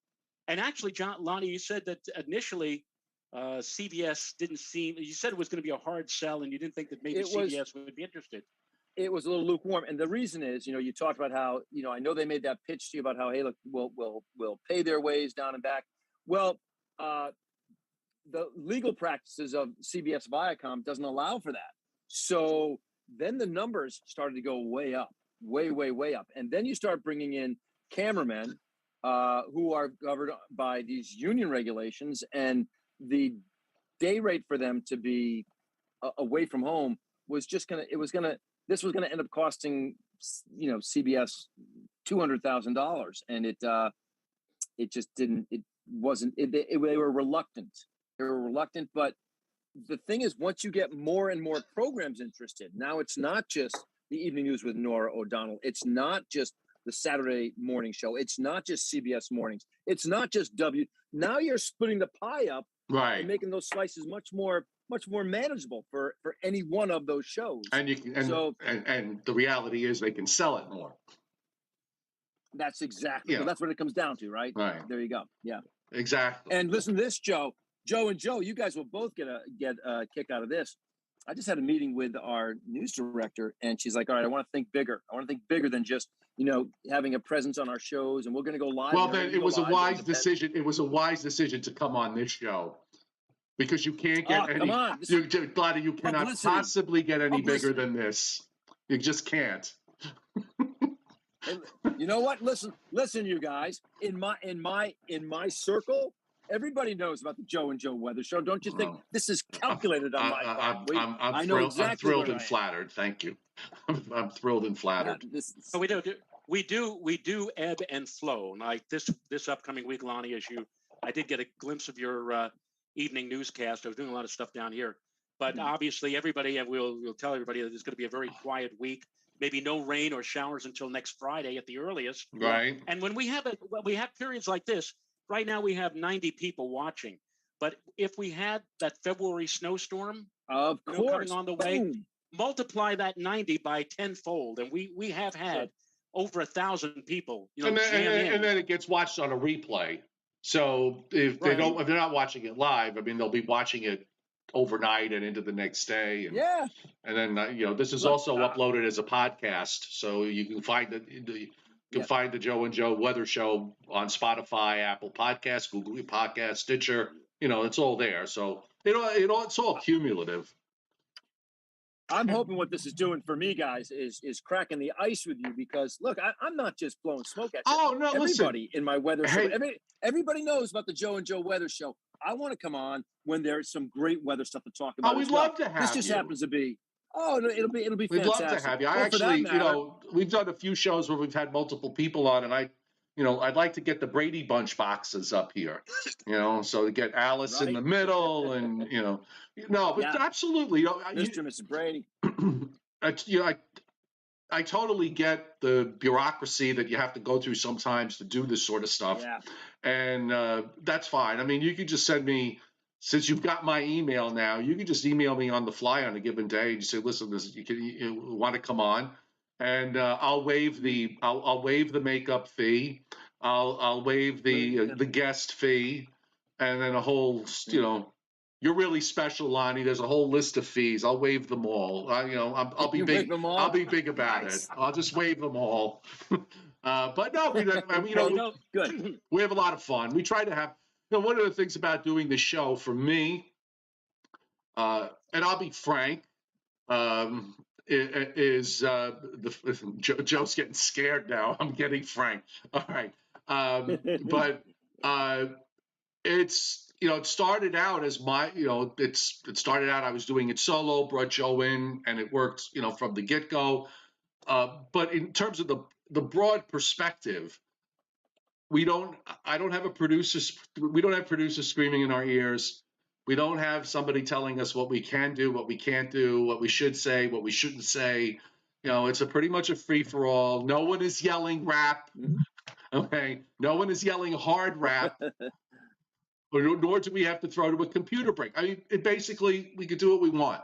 And actually, Lonnie, you said that initially CBS didn't seem. You said it was going to be a hard sell, and you didn't think that maybe CBS would be interested. It was a little lukewarm, and the reason is, you talked about how, I know they made that pitch to you about how, hey, look, we'll pay their ways down and back. Well, the legal practices of CBS Viacom doesn't allow for that. So then the numbers started to go way up, way up. And then you start bringing in cameramen who are governed by these union regulations, and the day rate for them to be away from home was just this was gonna end up costing, CBS $200,000, and it just didn't. It wasn't. They were reluctant. But the thing is, once you get more and more programs interested, now it's not just the evening news with Nora O'Donnell. It's not just the Saturday morning show. It's not just CBS mornings. It's not just W. Now you're splitting the pie up, right, and making those slices much more manageable for any one of those shows. And you can, and the reality is they can sell it more. That's exactly. Yeah. That's what it comes down to, right? Right. There you go. Yeah. Exactly. And listen to this, Joe, and Joe, you guys will both get a kick out of this. I just had a meeting with our news director, and she's like, "All right, I want to think bigger. I want to think bigger than just having a presence on our shows, and we're going to go live." Well, then it was a wise decision. It was a wise decision to come on this show, because you can't get any. Come on, you cannot possibly get any bigger than this. You just can't. And you know what? Listen, you guys. In my circle, everybody knows about the Joe and Joe Weather Show. Don't you think this is calculated on my part? I know exactly. I'm thrilled and flattered. Thank you. I'm thrilled and flattered. We do ebb and flow. Like this upcoming week, Lonnie, I did get a glimpse of your evening newscast. I was doing a lot of stuff down here, but obviously everybody, and we'll tell everybody that it's going to be a very quiet week. Maybe no rain or showers until next Friday at the earliest. Right. And when we have periods like this, right now we have 90 people watching. But if we had that February snowstorm, of course, coming on the way, multiply that 90 by tenfold, and we have had over 1,000 people. And then it gets watched on a replay. So if they're not watching it live, I mean, they'll be watching it overnight and into the next day. And then this is also uploaded as a podcast, so you can find find the Joe and Joe Weather Show on Spotify, Apple Podcasts, Google Podcasts, Stitcher. It's all there. So it's all cumulative. I'm hoping what this is doing for me, guys, is cracking the ice with you, because look, I'm not just blowing smoke at you. Oh no, everybody listen. In my weather show, everybody knows about the Joe and Joe Weather Show. I want to come on when there's some great weather stuff to talk about. Oh, we'd love to have you. This just happens to be. Oh, no, it'll be We'd fantastic. love to have you. I actually, we've done a few shows where we've had multiple people on, and I'd like to get the Brady Bunch boxes up here, so to get Alice in the middle, and absolutely, Mr. and Mrs. Brady. I totally get the bureaucracy that you have to go through sometimes to do this sort of stuff, and that's fine. I mean, you could just send me. Since you've got my email now, you can just email me on the fly on a given day. You say, "Listen, you want to come on," and I'll waive the makeup fee. I'll waive the guest fee, and then a whole you're really special, Lonnie. There's a whole list of fees. I'll waive them all. I'll be big. I'll be big about it. I'll just waive them all. But no, good. We have a lot of fun. We try to have. One of the things about doing the show for me, and I'll be frank, is Joe's getting scared now. I'm getting frank. All right. But it's, it started out as it started out, I was doing it solo, brought Joe in, and it worked, from the get-go. But in terms of the broad perspective, we don't have producers screaming in our ears. We don't have somebody telling us what we can do, what we can't do, what we should say, what we shouldn't say. It's pretty much a free-for-all. No one is yelling rap. Okay. No one is yelling hard rap. Nor do we have to throw to a computer break. I mean, basically, we could do what we want.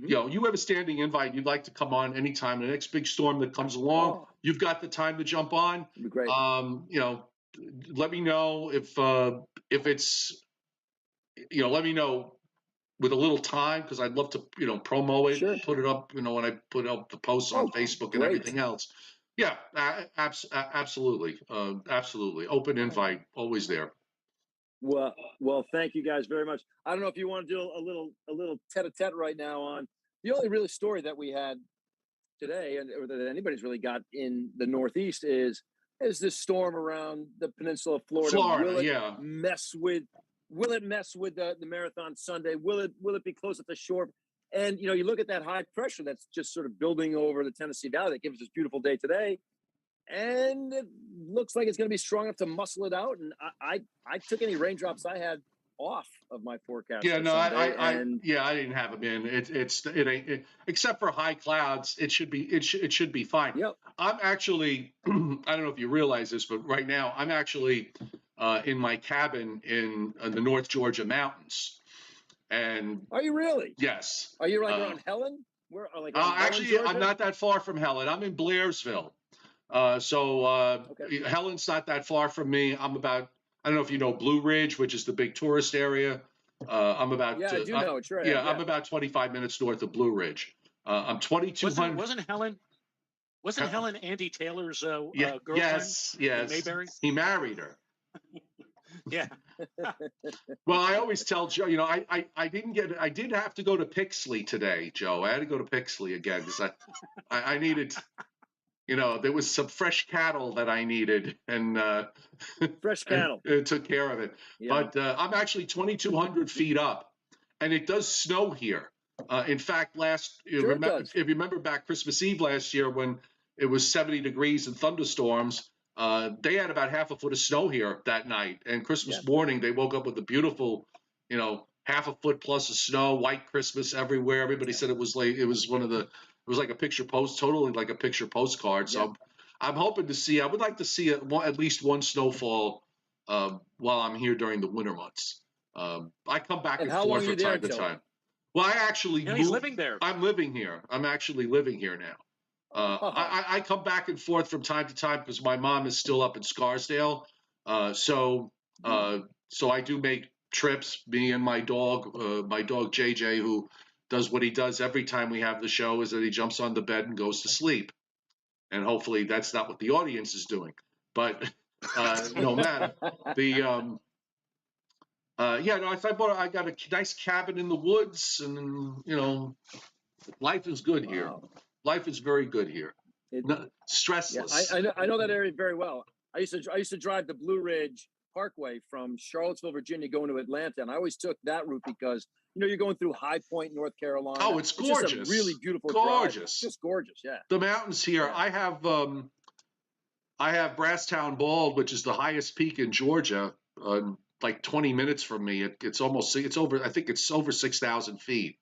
You have a standing invite. You'd like to come on anytime. The next big storm that comes along, you've got the time to jump on. That'd be great. Let me know if it's, let me know with a little time, because I'd love to, promo it, put it up, when I put up the posts on Facebook and everything else. Yeah, absolutely. Absolutely. Open invite, always there. Well, thank you guys very much. I don't know if you want to do a little tete-a-tete right now on the only really story that we had today, or that anybody's really got in the Northeast is this storm around the peninsula of Florida. Florida, yeah. Will it mess with the marathon Sunday? Will it be close at the shore? And you look at that high pressure that's just sort of building over the Tennessee Valley that gives us this beautiful day today, and it looks like it's going to be strong enough to muscle it out. And I took any raindrops I had off of my forecast. Yeah, no, Sunday, I didn't have them in. It ain't except for high clouds. It should be fine. Yep. I'm actually I don't know if you realize this, but right now I'm actually in my cabin in the North Georgia mountains. And are you really? Yes. Are you like around Helen? Where actually, Helen, I'm not that far from Helen. I'm in Blairsville. Okay. Helen's not that far from me. I'm about, I don't know if you know Blue Ridge, which is the big tourist area. I'm about I do know it's right. Yeah, I'm about 25 minutes north of Blue Ridge. I'm 2,200. Wasn't Helen Andy Taylor's girlfriend? Yes. Mayberry? He married her. Yeah. Well, I always tell Joe, I did have to go to Pixley today, Joe. I had to go to Pixley again because I needed, there was some fresh cattle that I needed, and fresh cattle. And it took care of it. Yeah. But I'm actually 2,200 feet up, and it does snow here. In fact, if you remember back Christmas Eve last year when it was 70 degrees and thunderstorms, they had about half a foot of snow here that night. And Christmas morning, they woke up with a beautiful, half a foot plus of snow, white Christmas everywhere. Everybody said it was like a picture post, totally like a picture postcard. So I'm hoping to see. I would like to see at least one snowfall while I'm here during the winter months. I come back and forth from time to time. Well, I actually moved. He's living there. I'm living here. I'm actually living here now. I come back and forth from time to time because my mom is still up in Scarsdale. So I do make trips. Me and my dog JJ, who does what he does every time we have the show, is that he jumps on the bed and goes to sleep. And hopefully that's not what the audience is doing. But no matter. I got a nice cabin in the woods, and life is good here. Life is very good here. Stressless. Yeah, I know that area very well. I used to drive the Blue Ridge Parkway from Charlottesville, Virginia, going to Atlanta, and I always took that route because you're going through High Point, North Carolina. Oh, it's gorgeous! Just a really beautiful drive. It's just gorgeous. Yeah. The mountains here. Yeah. I have Brasstown Bald, which is the highest peak in Georgia, like 20 minutes from me. It's over. I think it's over 6,000 feet,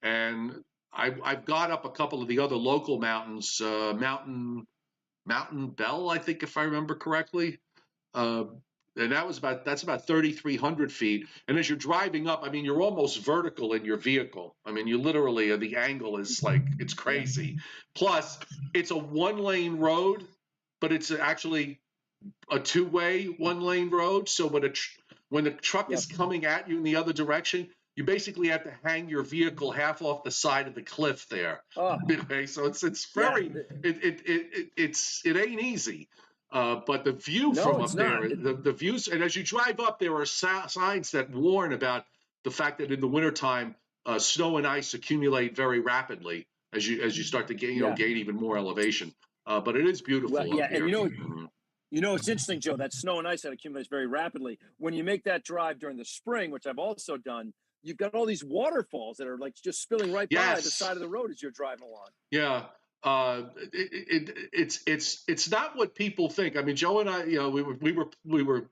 and I've got up a couple of the other local mountains, Mountain Bell, I think, if I remember correctly. And that's about 3,300 feet. And as you're driving up, I mean, you're almost vertical in your vehicle. I mean, you literally, the angle is like, it's crazy. Plus, it's a one-lane road, but it's actually a two-way one-lane road. So when the truck is coming at you in the other direction, you basically have to hang your vehicle half off the side of the cliff there. Okay, so it's very it ain't easy. But the view from up there, the views, and as you drive up, there are signs that warn about the fact that in the wintertime, snow and ice accumulate very rapidly as you start to gain even more elevation. But it is beautiful. Well, yeah, and it's interesting, Joe. That snow and ice that accumulates very rapidly. When you make that drive during the spring, which I've also done, you've got all these waterfalls that are like just spilling right by the side of the road as you're driving along. Yeah. It's not what people think. I mean, Joe and I, we were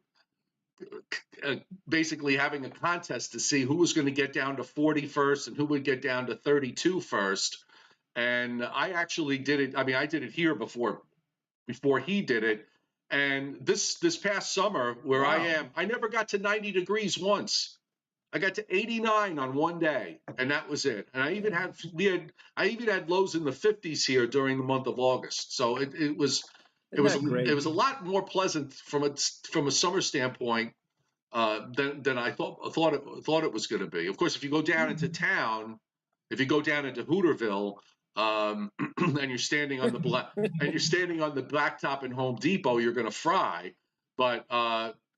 basically having a contest to see who was going to get down to 40 first and who would get down to 32 first. And I actually did it. I mean, I did it here before he did it. And this past summer where I am, I never got to 90 degrees once. I got to 89 on one day, and that was it. And I even had lows in the 50s here during the month of August. So it was a lot more pleasant from a summer standpoint than I thought it was going to be. Of course, if you go down into town, if you go down into Hooterville, and you're standing on the blacktop in Home Depot, you're going to fry. But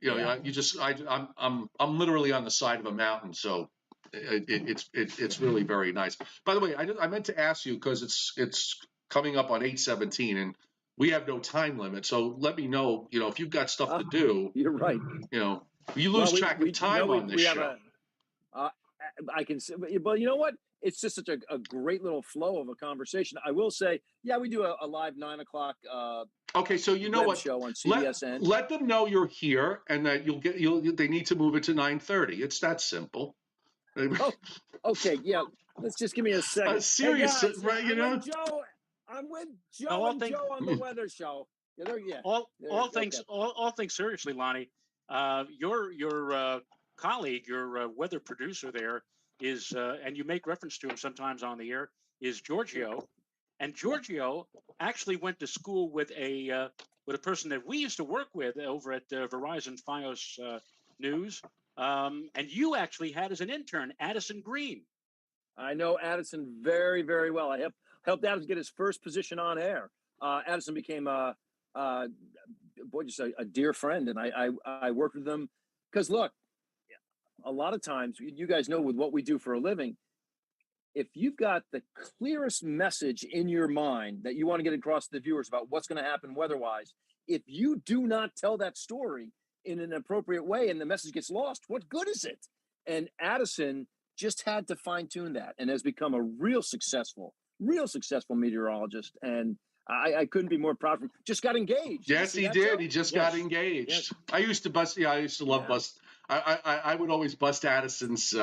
You know, you just I'm literally on the side of a mountain, so it's really very nice. By the way, I meant to ask you because it's coming up on 8:17 and we have no time limit. So let me know, you know, if you've got stuff to do. You're right. You know, you lose track of time on this show. I can say, but you know what? It's just such a great little flow of a conversation. I will say, yeah, we do a live 9 o'clock. Okay, so you know what? Show on CBSN. Let them know you're here and that they need to move it to 9:30. It's that simple. Oh, okay, yeah. Let's just give me a second. Serious, hey guys, right? You know, I'm with Joe and Joe on the weather show. All things seriously, Lonnie. Your colleague, your weather producer there is, and you make reference to him sometimes on the air, is Giorgio, and Giorgio actually went to school with a person that we used to work with over at Verizon FiOS News, and you actually had as an intern Addison Green. I know Addison very, very well. I helped Addison get his first position on air. Addison became a dear friend, and I worked with them because look, a lot of times you guys know with what we do for a living, if you've got the clearest message in your mind that you want to get across to the viewers about what's going to happen weather-wise, if you do not tell that story in an appropriate way and the message gets lost, what good is it? And Addison just had to fine-tune that and has become a real successful meteorologist. And I couldn't be more proud of him. Just got engaged. Yes, he did. Joe? He just got engaged. Yes. I used to bust. Yeah, I used to love bust. I would always bust Addison's.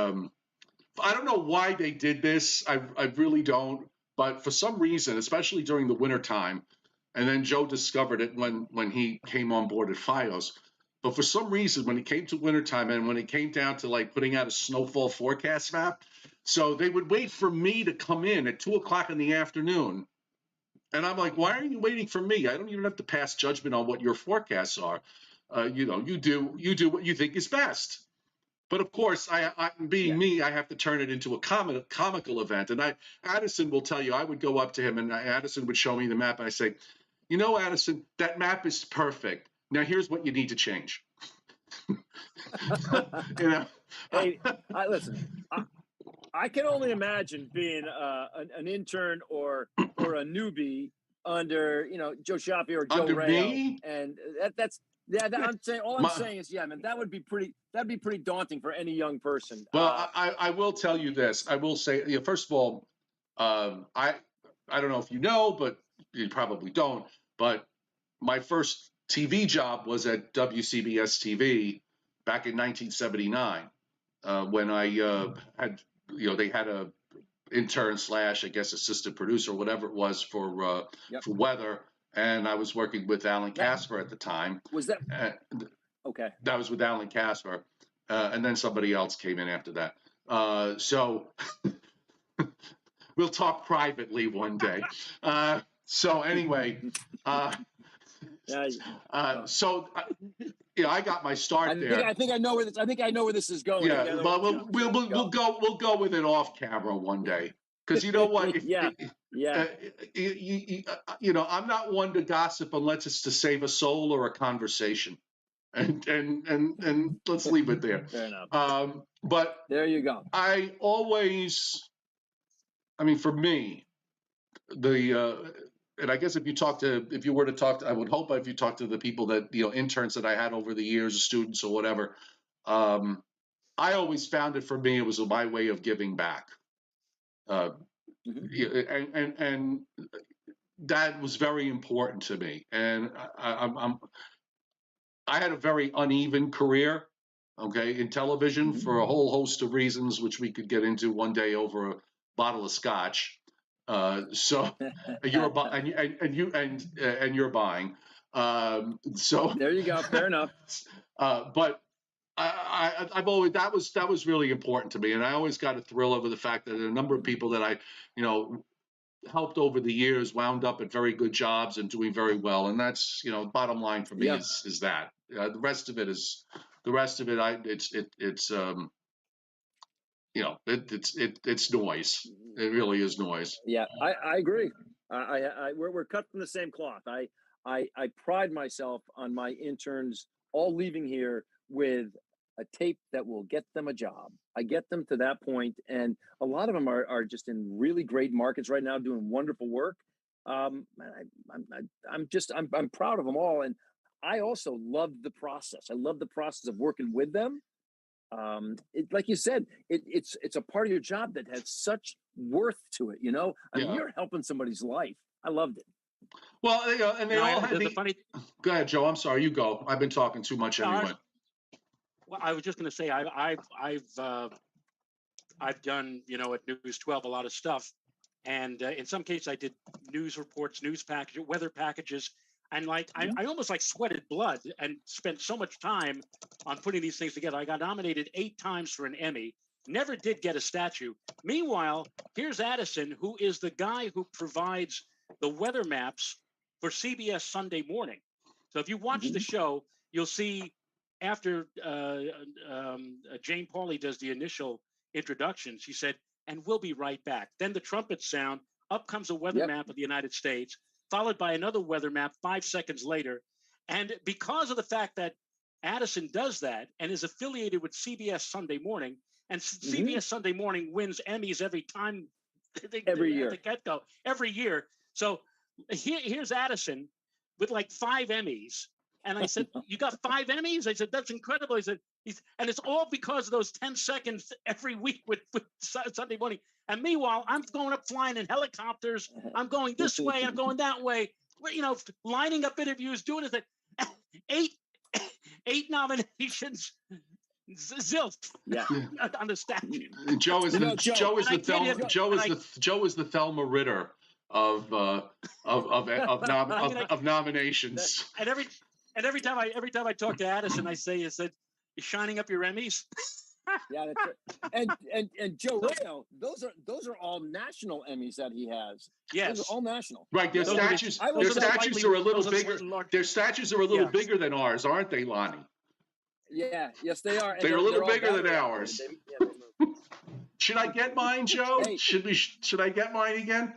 I don't know why they did this. I really don't. But for some reason, especially during the wintertime, and then Joe discovered it when he came on board at FiOS. But for some reason, when it came to wintertime and when it came down to like putting out a snowfall forecast map, so they would wait for me to come in at 2 o'clock in the afternoon. And I'm like, why are you waiting for me? I don't even have to pass judgment on what your forecasts are. You know, you do what you think is best. But of course, being me, I have to turn it into a comical event. And Addison will tell you, I would go up to him and Addison would show me the map. And I say, you know, Addison, that map is perfect. Now here's what you need to change. You know, hey, listen. I can only imagine being an intern or a newbie under Joe Cioffi or Joe Rao, me? And that's I'm saying I'm saying is man, that'd be pretty daunting for any young person. Well, I will tell you this. I will say, first of all, I don't know if you know, but you probably don't. But my first TV job was at WCBS TV back in 1979 when I had. They had a intern / I guess assistant producer, whatever it was for weather, and I was working with Alan Casper at the time. Was that okay? That was with Alan Casper, and then somebody else came in after that. So we'll talk privately one day. So anyway. So I got my start there. I think I know where this is going. Yeah, but we'll go with it off camera one day, because you know what? I'm not one to gossip unless it's to save a soul or a conversation, and let's leave it there. Fair enough. But there you go. For me, and I guess if you were to talk to, I would hope if you talk to the people that, interns that I had over the years, students or whatever, I always found it, for me, it was my way of giving back. And that was very important to me. And I had a very uneven career, in television for a whole host of reasons, which we could get into one day over a bottle of scotch. So you're buying. So there you go. Fair enough. But I've always that was really important to me, and I always got a thrill over the fact that a number of people that I helped over the years wound up at very good jobs and doing very well, and that's bottom line for me is that. The rest of it it's noise. It really is noise. Yeah, I agree. We're cut from the same cloth. I pride myself on my interns all leaving here with a tape that will get them a job. I get them to that point, and a lot of them are just in really great markets right now, doing wonderful work. I'm proud of them all, and I also love the process. I love the process of working with them. Like you said, it's a part of your job that has such worth to it. I mean, you're helping somebody's life. I loved it. Well, and they all had the funny. Go ahead, Joe. I'm sorry. You go. I've been talking too much anyway. Well, I was just going to say I've done at News 12 a lot of stuff, and in some cases I did news reports, news packages, weather packages, and I almost sweated blood and spent so much time on putting these things together. I got nominated 8 times for an Emmy, never did get a statue. Meanwhile, here's Addison, who is the guy who provides the weather maps for CBS Sunday Morning. So if you watch the show, you'll see after Jane Pauley does the initial introduction, she said, "And we'll be right back." Then the trumpets sound, up comes a weather map of the United States, followed by another weather map 5 seconds later. And because of the fact that Addison does that and is affiliated with CBS Sunday Morning, and CBS Sunday Morning wins Emmys every time every year at the get-go, every year. So here's Addison with 5 Emmys. And I said, "You got 5 Emmys?" I said, "That's incredible." I said, and it's all because of those 10 seconds every week with Sunday Morning. And meanwhile, I'm going up flying in helicopters. I'm going this way. I'm going that way. Lining up interviews, doing it. 8 nominations. Zilch on the statue. Joe is the Thelma Ritter of nominations. And every time I talk to Addison, I say, "You shining up your Emmys?" Yeah, that's right. And Joe Rao, those are all national Emmys that he has. Yes, those are all national. Right, their statues are a little bigger. Their statues are a little bigger than ours, aren't they, Lonnie? Yeah, yes, they are. They're a little bigger than ours. They Should I get mine, Joe? Hey. Should I get mine again?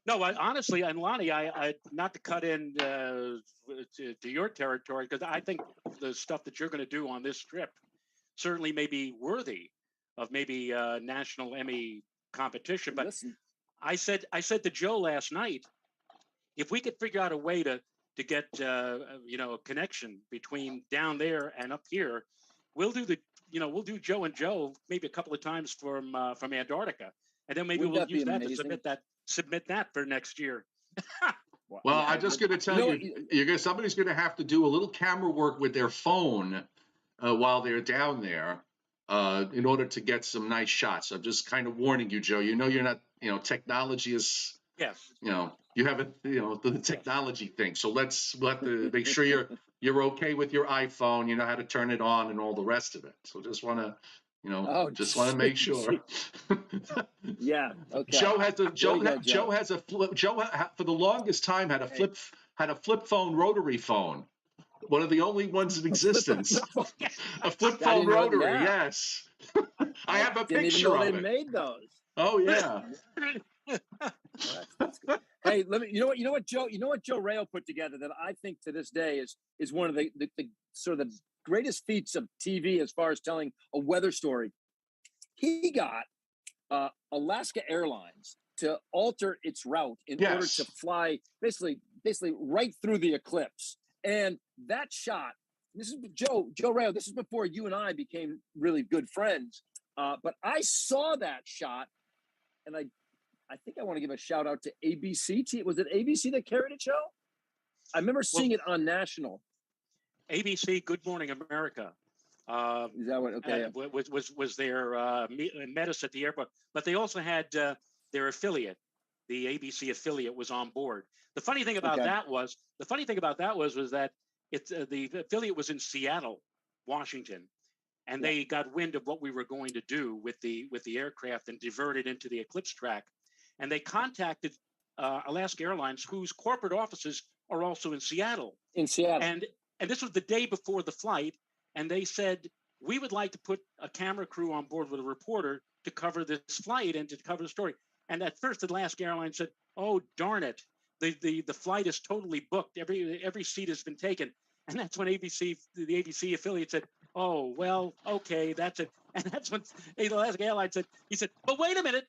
No, honestly, and Lonnie, I not to cut in to your territory, because I think the stuff that you're going to do on this trip certainly may be worthy of maybe national Emmy competition. But listen, I said to Joe last night, if we could figure out a way to get a connection between down there and up here, we'll do Joe and Joe maybe a couple of times from Antarctica, and then maybe we'll use that to submit that for next year. Well, I'm just going to tell you, somebody's going to have to do a little camera work with their phone while they're down there in order to get some nice shots. I'm just kind of warning you, Joe. You're not, technology is, you have the technology thing. So we'll have to make sure you're okay with your iPhone. You know how to turn it on and all the rest of it. So just want to. Just want to make sure. Yeah. Okay. Joe for the longest time had a flip phone rotary phone. One of the only ones in existence. A flip phone rotary. Yes. I have a picture of it. They made those. Oh yeah. That's good. Hey, you know what Joe Rao put together that I think to this day is one of the sort of the greatest feats of TV as far as telling a weather story. He got Alaska Airlines to alter its route in order to fly basically right through the eclipse. And that shot, this is Joe Rao, this is before you and I became really good friends. But I saw that shot, and I think I want to give a shout out to ABC. Was it ABC that carried it, Joe? I remember seeing it on national. ABC, Good Morning America. Is that what? Okay. Was there met us at the airport? But they also had their affiliate, the ABC affiliate, was on board. The funny thing about that was that the affiliate was in Seattle, Washington, and they got wind of what we were going to do with the aircraft and diverted into the eclipse track, and they contacted Alaska Airlines, whose corporate offices are also in Seattle. And this was the day before the flight, and they said, "We would like to put a camera crew on board with a reporter to cover this flight and to cover the story." And at first, Alaska Airlines said, "Oh, darn it. The flight is totally booked. Every seat has been taken." And that's when the ABC affiliate said, "Oh, well, okay, that's it." And that's when the Alaska Airlines said, "But wait a minute,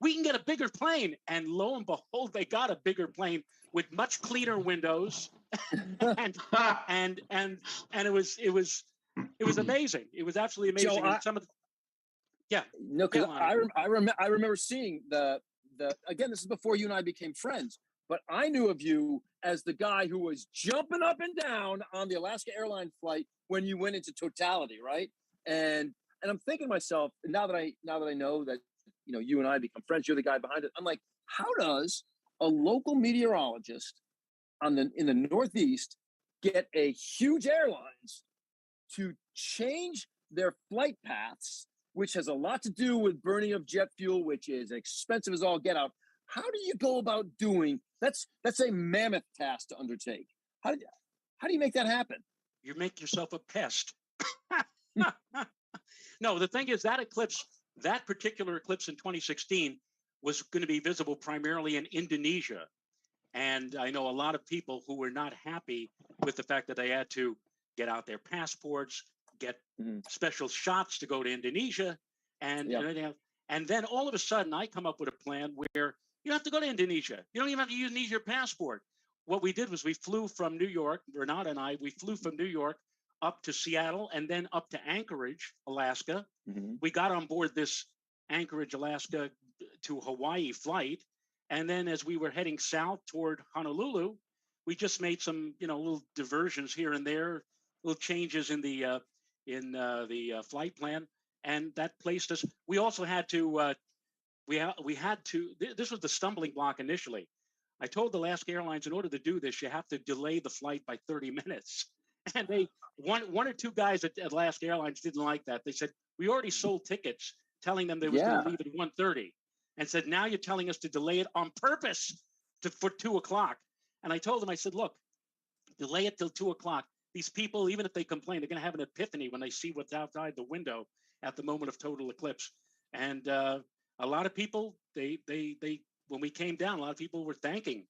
we can get a bigger plane." And lo and behold, they got a bigger plane with much cleaner windows, and it was amazing. It was absolutely amazing. Joe, and some of the, yeah, no, because I remember seeing the again. This is before you and I became friends, but I knew of you as the guy who was jumping up and down on the Alaska Airlines flight when you went into totality, right? And I'm thinking to myself, now that I know that you and I become friends, you're the guy behind it. I'm like, how does a local meteorologist in the Northeast get a huge airlines to change their flight paths, which has a lot to do with burning of jet fuel, which is expensive as all get out? How do you go about doing that's a mammoth task to undertake? How do you make that happen? You make yourself a pest. No, the thing is that particular eclipse in 2016 was going to be visible primarily in Indonesia. And I know a lot of people who were not happy with the fact that they had to get out their passports, get special shots to go to Indonesia. And then all of a sudden I come up with a plan where you don't have to go to Indonesia. You don't even have to use your passport. What we did was we flew from New York, Renata and I, we flew from New York up to Seattle and then up to Anchorage, Alaska. We got on board this Anchorage, Alaska to Hawaii flight. And then as we were heading south toward Honolulu, we just made some, little diversions here and there, little changes in the flight plan. And that placed us, we also had to, this was the stumbling block initially. I told Alaska Airlines, in order to do this, you have to delay the flight by 30 minutes. And one or two guys at Alaska Airlines didn't like that. They said, we already sold tickets telling them they was going to leave at 1:30, and said, now you're telling us to delay it on purpose for 2:00. And I told them, I said, look, delay it till 2:00. These people, even if they complain, they're going to have an epiphany when they see what's outside the window at the moment of total eclipse. And a lot of people, they when we came down, a lot of people were thanking.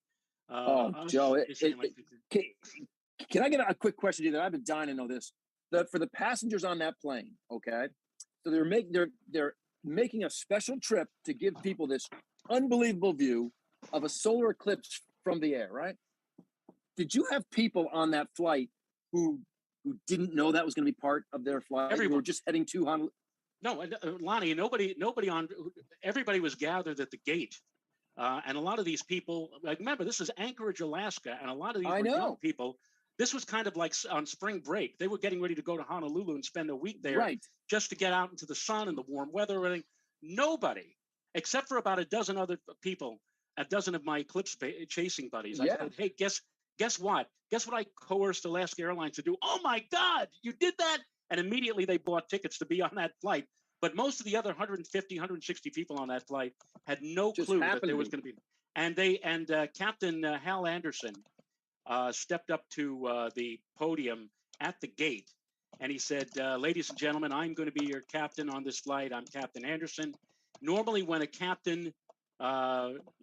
Joe, can I get a quick question to you that I've been dying to know this? For the passengers on that plane, okay? So they're making a special trip to give people this unbelievable view of a solar eclipse from the air, right? Did you have people on that flight who didn't know that was going to be part of their flight? Everyone. Who were just heading to Honolulu? No, Lonnie, everybody was gathered at the gate. And a lot of these people, like, remember, this is Anchorage, Alaska, and a lot of these young people. This was kind of like on spring break. They were getting ready to go to Honolulu and spend a week there, just to get out into the sun and the warm weather and everything. Nobody, except for about a dozen other people, a dozen of my eclipse chasing buddies. I said, hey, guess what? Guess what I coerced Alaska Airlines to do? Oh my God, you did that? And immediately they bought tickets to be on that flight. But most of the other 150, 160 people on that flight had no clue that there was going to be. And Captain Hal Anderson stepped up to the podium at the gate, and he said, ladies and gentlemen, I'm going to be your captain on this flight. I'm Captain Anderson. Normally when a captain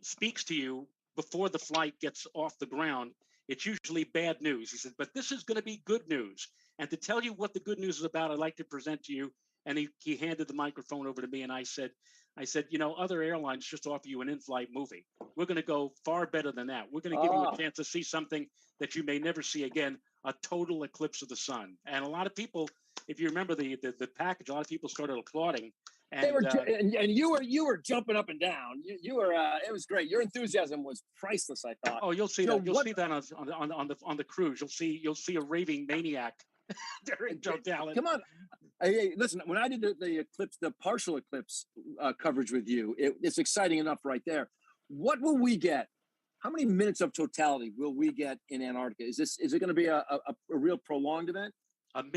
speaks to you before the flight gets off the ground, it's usually bad news. He said, but this is going to be good news. And to tell you what the good news is about, I'd like to present to you. And he handed the microphone over to me, and I said, other airlines just offer you an in-flight movie. We're going to go far better than that. We're going to give you a chance to see something that you may never see again, a total eclipse of the sun. And a lot of people, if you remember the package, a lot of people started applauding. And they were, and you were jumping up and down. You were. It was great. Your enthusiasm was priceless, I thought. Oh, you'll see that. You'll see that on the cruise. You'll see a raving maniac during totality. Come on. Hey, listen, when I did the partial eclipse coverage with you, it's exciting enough right there. What will we get? How many minutes of totality will we get in Antarctica? Is it going to be a real prolonged event? 1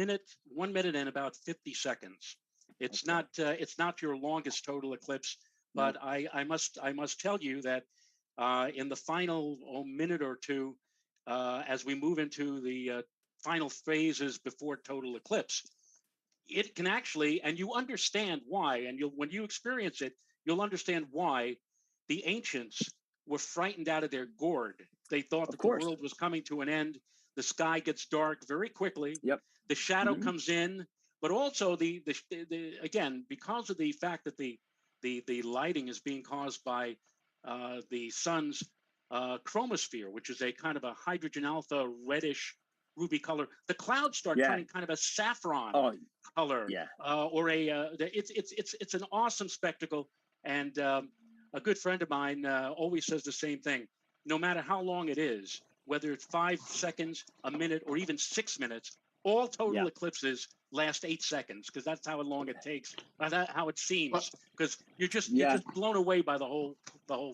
minute and about 50 seconds. It's not your longest total eclipse, but I must tell you that in the final minute or two, as we move into the final phases before total eclipse, it can actually, and you understand why, and when you experience it, you'll understand why the ancients were frightened out of their gourd. They thought that the world was coming to an end. the sky gets dark very quickly. Yep. The shadow comes in, but also the again, because of the fact that the lighting is being caused by the sun's chromosphere, which is a kind of a hydrogen alpha reddish ruby color. The clouds start turning kind of a saffron color, or it's an awesome spectacle. And a good friend of mine always says the same thing. No matter how long it is, whether it's 5 seconds, a minute, or even 6 minutes, all total eclipses last 8 seconds, because that's how long it takes, how it seems, because you're just blown away by the whole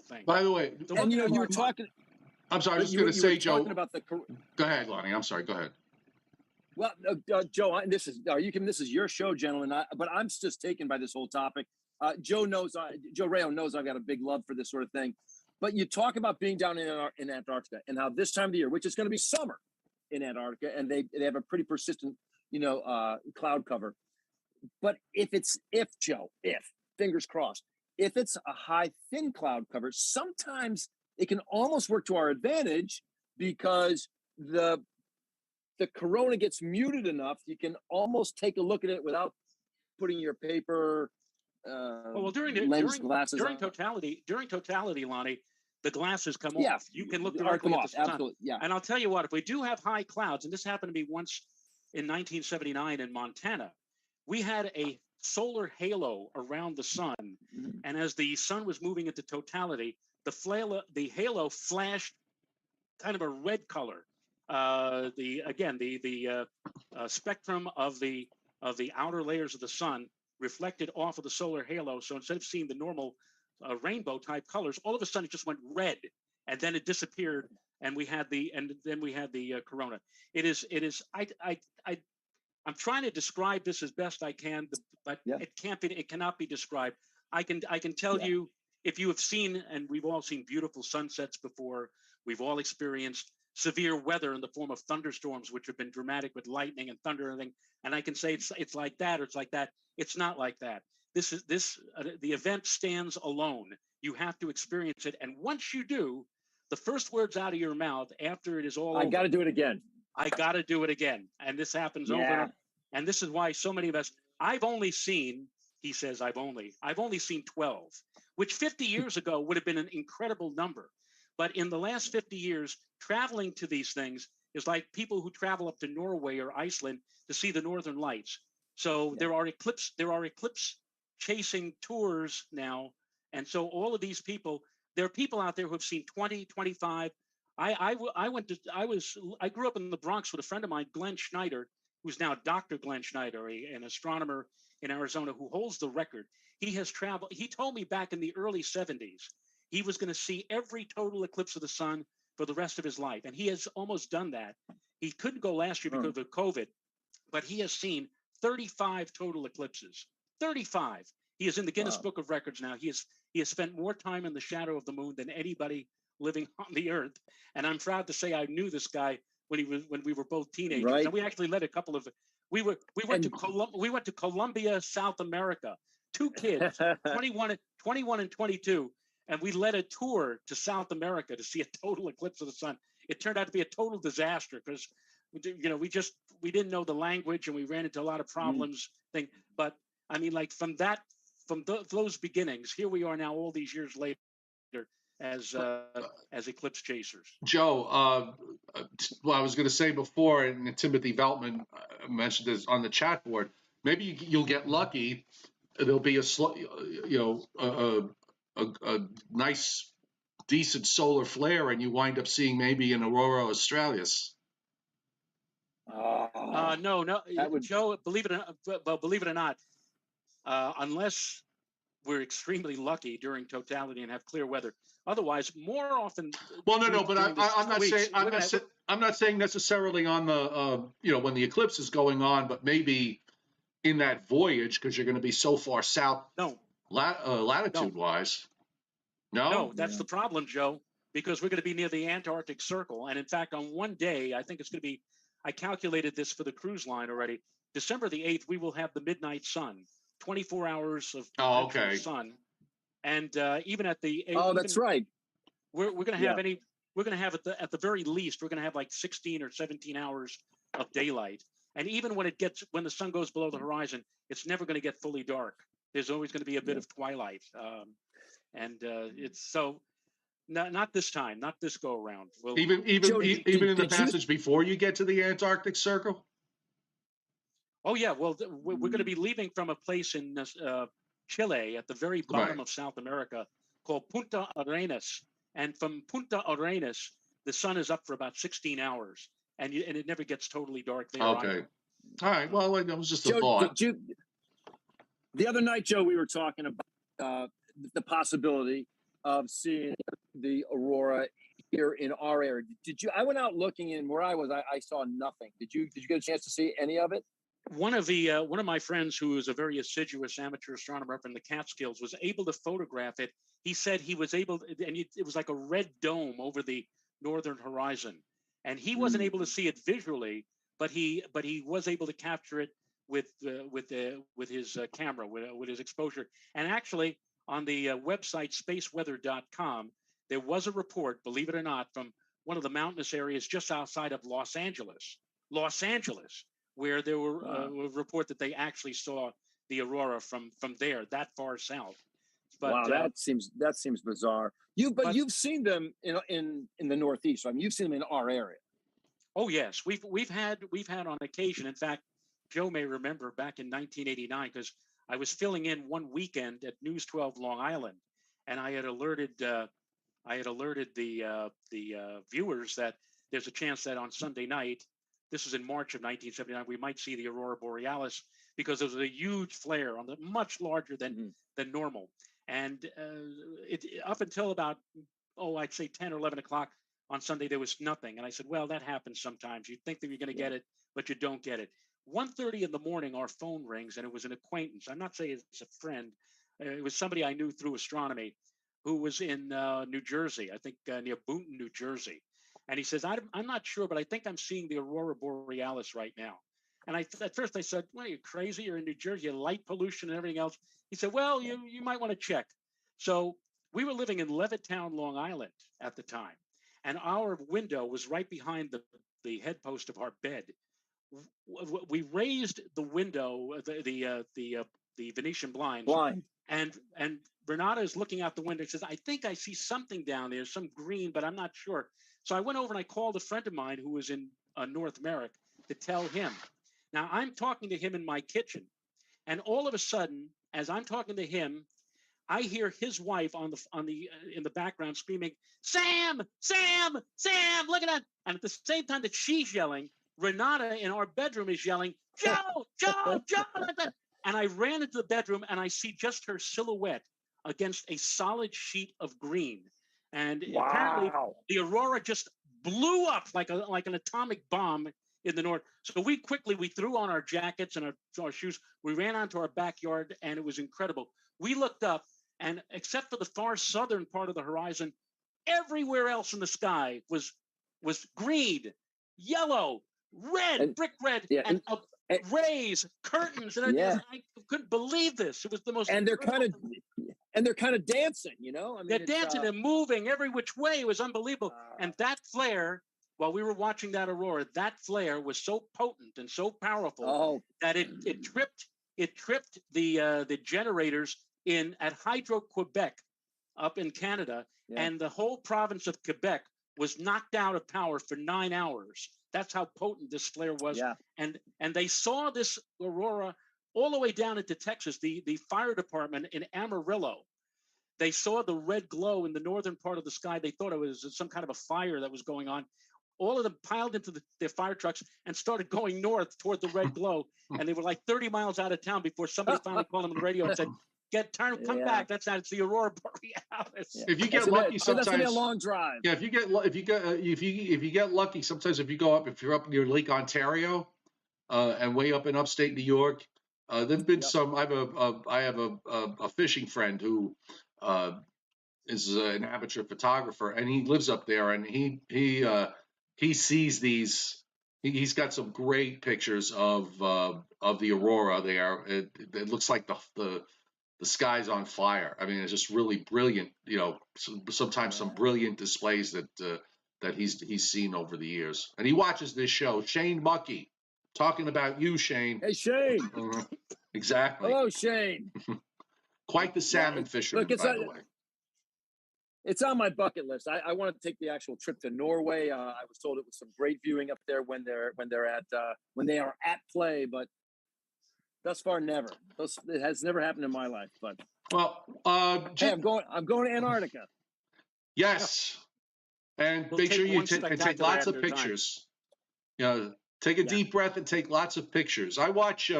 thing. By the way, and you were talking. I'm sorry, I was going to say, Joe. About the, go ahead, Lonnie. I'm sorry. Go ahead. Well, Joe, this is your show, gentlemen. But I'm just taken by this whole topic. Joe Rao knows I've got a big love for this sort of thing. But you talk about being down in Antarctica and how this time of the year, which is going to be summer in Antarctica, and they have a pretty persistent, cloud cover. But if fingers crossed, if it's a high thin cloud cover, sometimes it can almost work to our advantage because the corona gets muted enough you can almost take a look at it without putting your paper during totality, Lonnie, the glasses come off. You can look directly at the sun. Absolutely, yeah. And I'll tell you what, if we do have high clouds, and this happened to me once in 1979 in Montana, we had a solar halo around the sun, and as the sun was moving into totality, the halo flashed kind of a red color. The spectrum of the outer layers of the sun reflected off of the solar halo. So instead of seeing the normal rainbow type colors, all of a sudden it just went red, and then it disappeared, and then we had the corona. I'm trying to describe this as best I can, but it cannot be described. I can tell you, if you have seen, and we've all seen beautiful sunsets before, we've all experienced severe weather in the form of thunderstorms, which have been dramatic with lightning and thunder and everything. And I can say it's like that, or it's like that. It's not like that. The event stands alone. You have to experience it. And once you do, the first words out of your mouth after it is all over, I got to do it again. I got to do it again. And this happens over and over. And this is why so many of us, I've only seen 12, which 50 years ago would have been an incredible number. But in the last 50 years, traveling to these things is like people who travel up to Norway or Iceland to see the Northern Lights. So there are eclipse chasing tours now. And so all of these people, there are people out there who have seen 20, 25. I grew up in the Bronx with a friend of mine, Glenn Schneider, who's now Dr. Glenn Schneider, an astronomer in Arizona who holds the record. He has traveled. He told me back in the early 70s, he was going to see every total eclipse of the sun for the rest of his life. And he has almost done that. He couldn't go last year because of COVID, but he has seen 35 total eclipses. 35. He is in the Guinness Book of Records now. He has spent more time in the shadow of the moon than anybody living on the earth. And I'm proud to say I knew this guy when we were both teenagers. Right. And we actually led a couple of we went to Colombia, South America. 2 kids, 21 and 22. And we led a tour to South America to see a total eclipse of the sun. It turned out to be a total disaster because, we didn't know the language and we ran into a lot of problems. But I mean, like from those beginnings, here we are now, all these years later, as eclipse chasers. Joe, well, I was going to say before, and Timothy Veltman mentioned this on the chat board. Maybe you'll get lucky. There'll be a nice, decent solar flare, and you wind up seeing maybe an aurora australis. No, Joe. Believe it or not, unless we're extremely lucky during totality and have clear weather. Otherwise, more often. Well, no, but I'm not saying necessarily on the when the eclipse is going on, but maybe in that voyage because you're going to be so far south. No. Latitude wise. No, that's the problem, Joe, because we're going to be near the Antarctic Circle. And in fact, on one day, I think it's going to be, I calculated this for the cruise line already. December the 8th, we will have the midnight sun, 24 hours of sun. And even at the... that's right. We're going to have we're going to have at the very least, we're going to have like 16 or 17 hours of daylight. And even when the sun goes below the horizon, it's never going to get fully dark. There's always going to be a bit of twilight. It's so not this time, not this go around. Even in the passage before you get to the Antarctic Circle. Oh yeah, well, we're going to be leaving from a place in Chile at the very bottom of South America called Punta Arenas, and from Punta Arenas, the sun is up for about 16 hours, and it never gets totally dark there. Okay, either. All right. Well, that was just a Joe, thought. The other night, Joe, we were talking about the possibility of seeing the aurora here in our area. Did you? I went out looking, and where I was, I saw nothing. Did you get a chance to see any of it? One of my friends, who is a very assiduous amateur astronomer up in the Catskills, was able to photograph it. He said he was able, and it was like a red dome over the northern horizon, and he wasn't able to see it visually, but he was able to capture it with his camera, with his exposure. And actually, on the website spaceweather.com, there was a report, believe it or not, from one of the mountainous areas just outside of Los Angeles, where there were a report that they actually saw the aurora from there, that far south. But, wow, that seems bizarre. You've seen them in the Northeast. I mean, you've seen them in our area. Oh yes, we've had on occasion. In fact, Joe may remember back in 1989, because I was filling in one weekend at News 12 Long Island, and I had alerted the viewers that there's a chance that on Sunday night, this was in March of 1979, we might see the aurora borealis, because there was a huge flare much larger than normal. And it up until about, I'd say 10 or 11 o'clock on Sunday, there was nothing. And I said, well, that happens sometimes. You think that you're going to get it, but you don't get it. 1:30 in the morning, our phone rings, and it was an acquaintance. I'm not saying it's a friend. It was somebody I knew through astronomy, who was in New Jersey, I think near Boonton, New Jersey. And he says, I'm not sure, but I think I'm seeing the aurora borealis right now. And at first I said, well, you're crazy. You're in New Jersey, light pollution and everything else. He said, well, you might want to check. So we were living in Levittown, Long Island at the time. And our window was right behind the head post of our bed. We raised the window, the Venetian blinds. And Renata is looking out the window and says, I think I see something down there, some green, but I'm not sure. So I went over and I called a friend of mine who was in North America to tell him. Now I'm talking to him in my kitchen, and all of a sudden, as I'm talking to him, I hear his wife in the background screaming, Sam, Sam, Sam, look at that. And at the same time that she's yelling, Renata in our bedroom is yelling, Joe, Joe, Joe. And I ran into the bedroom and I see just her silhouette against a solid sheet of green. And apparently the aurora just blew up like an atomic bomb in the north. So we threw on our jackets and our shoes. We ran onto our backyard, and it was incredible. We looked up, and except for the far southern part of the horizon, everywhere else in the sky was green, yellow, red, brick red, and rays, curtains, and I couldn't believe this. It was the most. And they're kind of dancing, I mean, they're dancing and moving every which way. It was unbelievable. And that flare, while we were watching that aurora, that flare was so potent and so powerful that it tripped the generators at Hydro-Quebec up in Canada, and the whole province of Quebec was knocked out of power for 9 hours. That's how potent this flare was. Yeah. And they saw this aurora all the way down into Texas. The fire department in Amarillo, they saw the red glow in the northern part of the sky. They thought it was some kind of a fire that was going on. All of them piled into their fire trucks and started going north toward the red glow. And they were like 30 miles out of town before somebody finally called them on the radio and said, come back. It's the aurora borealis. If you get lucky, sometimes that's gonna be a long drive. Yeah, if you get lucky, sometimes if you're up near Lake Ontario, and way up in upstate New York, there've been some. I have a fishing friend who is an amateur photographer, and he lives up there, and he sees these. He's got some great pictures of the aurora there. It looks like the sky's on fire. I mean, it's just really brilliant. Sometimes some brilliant displays that that he's seen over the years. And he watches this show. Shane Mucky, talking about you, Shane. Hey, Shane. Exactly. Hello, Shane. Quite the salmon fisherman, by the way. It's on my bucket list. I want to take the actual trip to Norway. I was told it was some great viewing up there when they are at play, but thus far never. It has never happened in my life. But hey, I'm going to Antarctica. Yes, and We'll make sure you take lots of time. pictures. You know, take a deep breath and take lots of pictures. I watch.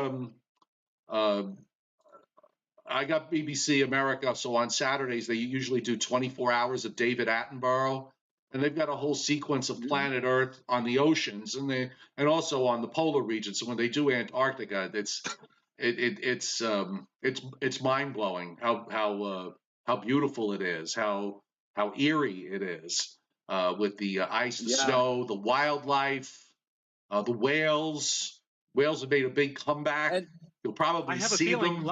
I got BBC America, so on Saturdays they usually do 24 hours of David Attenborough, and they've got a whole sequence of planet Earth on the oceans, and also on the polar region. So when they do Antarctica, it's mind blowing how beautiful it is, how eerie it is with the ice, the snow, the wildlife, the whales. Whales have made a big comeback. And you'll probably see them.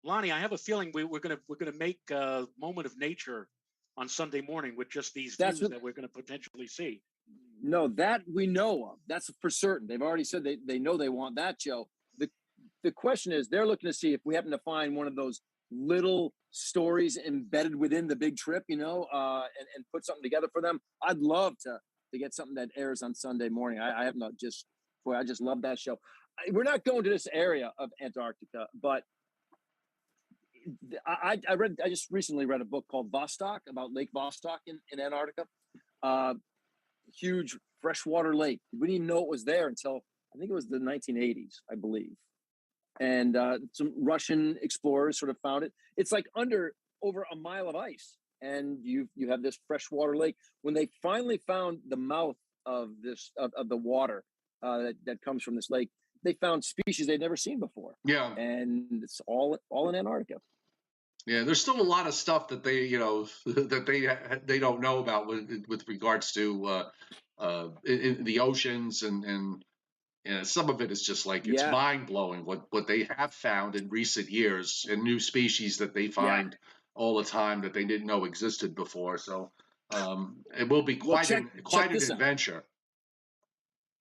Lonnie, I have a feeling we're gonna make a moment of nature on Sunday morning with just these views that we're gonna potentially see. No, that we know of. That's for certain. They've already said they know they want that, Joe. The question is, they're looking to see if we happen to find one of those little stories embedded within the big trip, and put something together for them. I'd love to get something that airs on Sunday morning. I just love that show. We're not going to this area of Antarctica, but I just recently read a book called Vostok, about Lake Vostok in Antarctica. Huge freshwater lake. We didn't even know it was there until I think it was the 1980s, I believe. And some Russian explorers sort of found it. It's like over a mile of ice, and you have this freshwater lake. When they finally found the mouth of the water that comes from this lake, they found species they'd never seen before. Yeah, and it's all in Antarctica. Yeah, there's still a lot of stuff that they don't know about with regards to in the oceans, and some of it is just like it's mind blowing what they have found in recent years, and new species that they find all the time that they didn't know existed before. So it will be quite an adventure.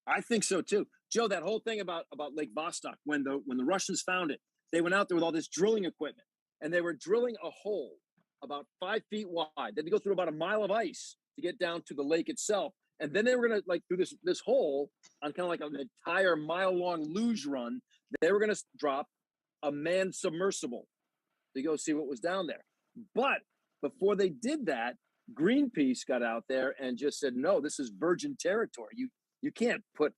I think so too, Joe. That whole thing about Lake Vostok, when the Russians found it, they went out there with all this drilling equipment, and they were drilling a hole about 5 feet wide. They had to go through about a mile of ice to get down to the lake itself, and then they were going to through this hole on kind of like an entire mile-long luge run. They were going to drop a manned submersible to go see what was down there. But before they did that, Greenpeace got out there and just said, "No, this is virgin territory. You can't put,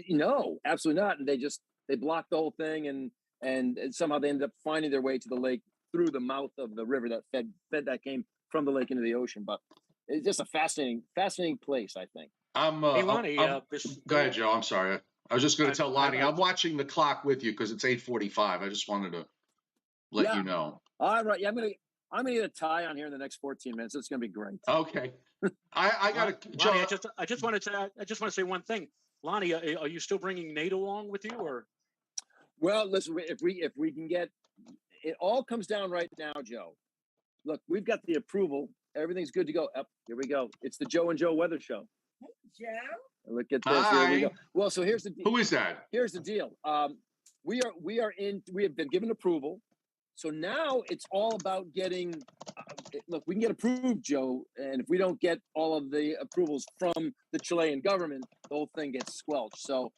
no, absolutely not." And they blocked the whole thing, and somehow they ended up finding their way to the lake through the mouth of the river that fed that came from the lake into the ocean. But it's just a fascinating place, I think. Hey, Lonnie, go ahead, Joe. I'm sorry. I was just going to tell Lonnie I'm watching the clock with you because it's 8:45. I just wanted to let you know. All right. Yeah, I'm gonna get a tie on here in the next 14 minutes. It's gonna be great. Okay. I got to. Lonnie, I just want to say one thing. Lonnie, are you still bringing Nate along with you, or? Well, listen. If we can get it, all comes down right now, Joe. Look, we've got the approval. Everything's good to go. Here we go. It's the Joe and Joe Weather Show. Hey, Joe. Look at this. Hi. Here we go. Well, so here's the deal. Who is that? Here's the deal. We have been given approval. So now it's all about getting, look, we can get approved, Joe, and if we don't get all of the approvals from the Chilean government, the whole thing gets squelched. So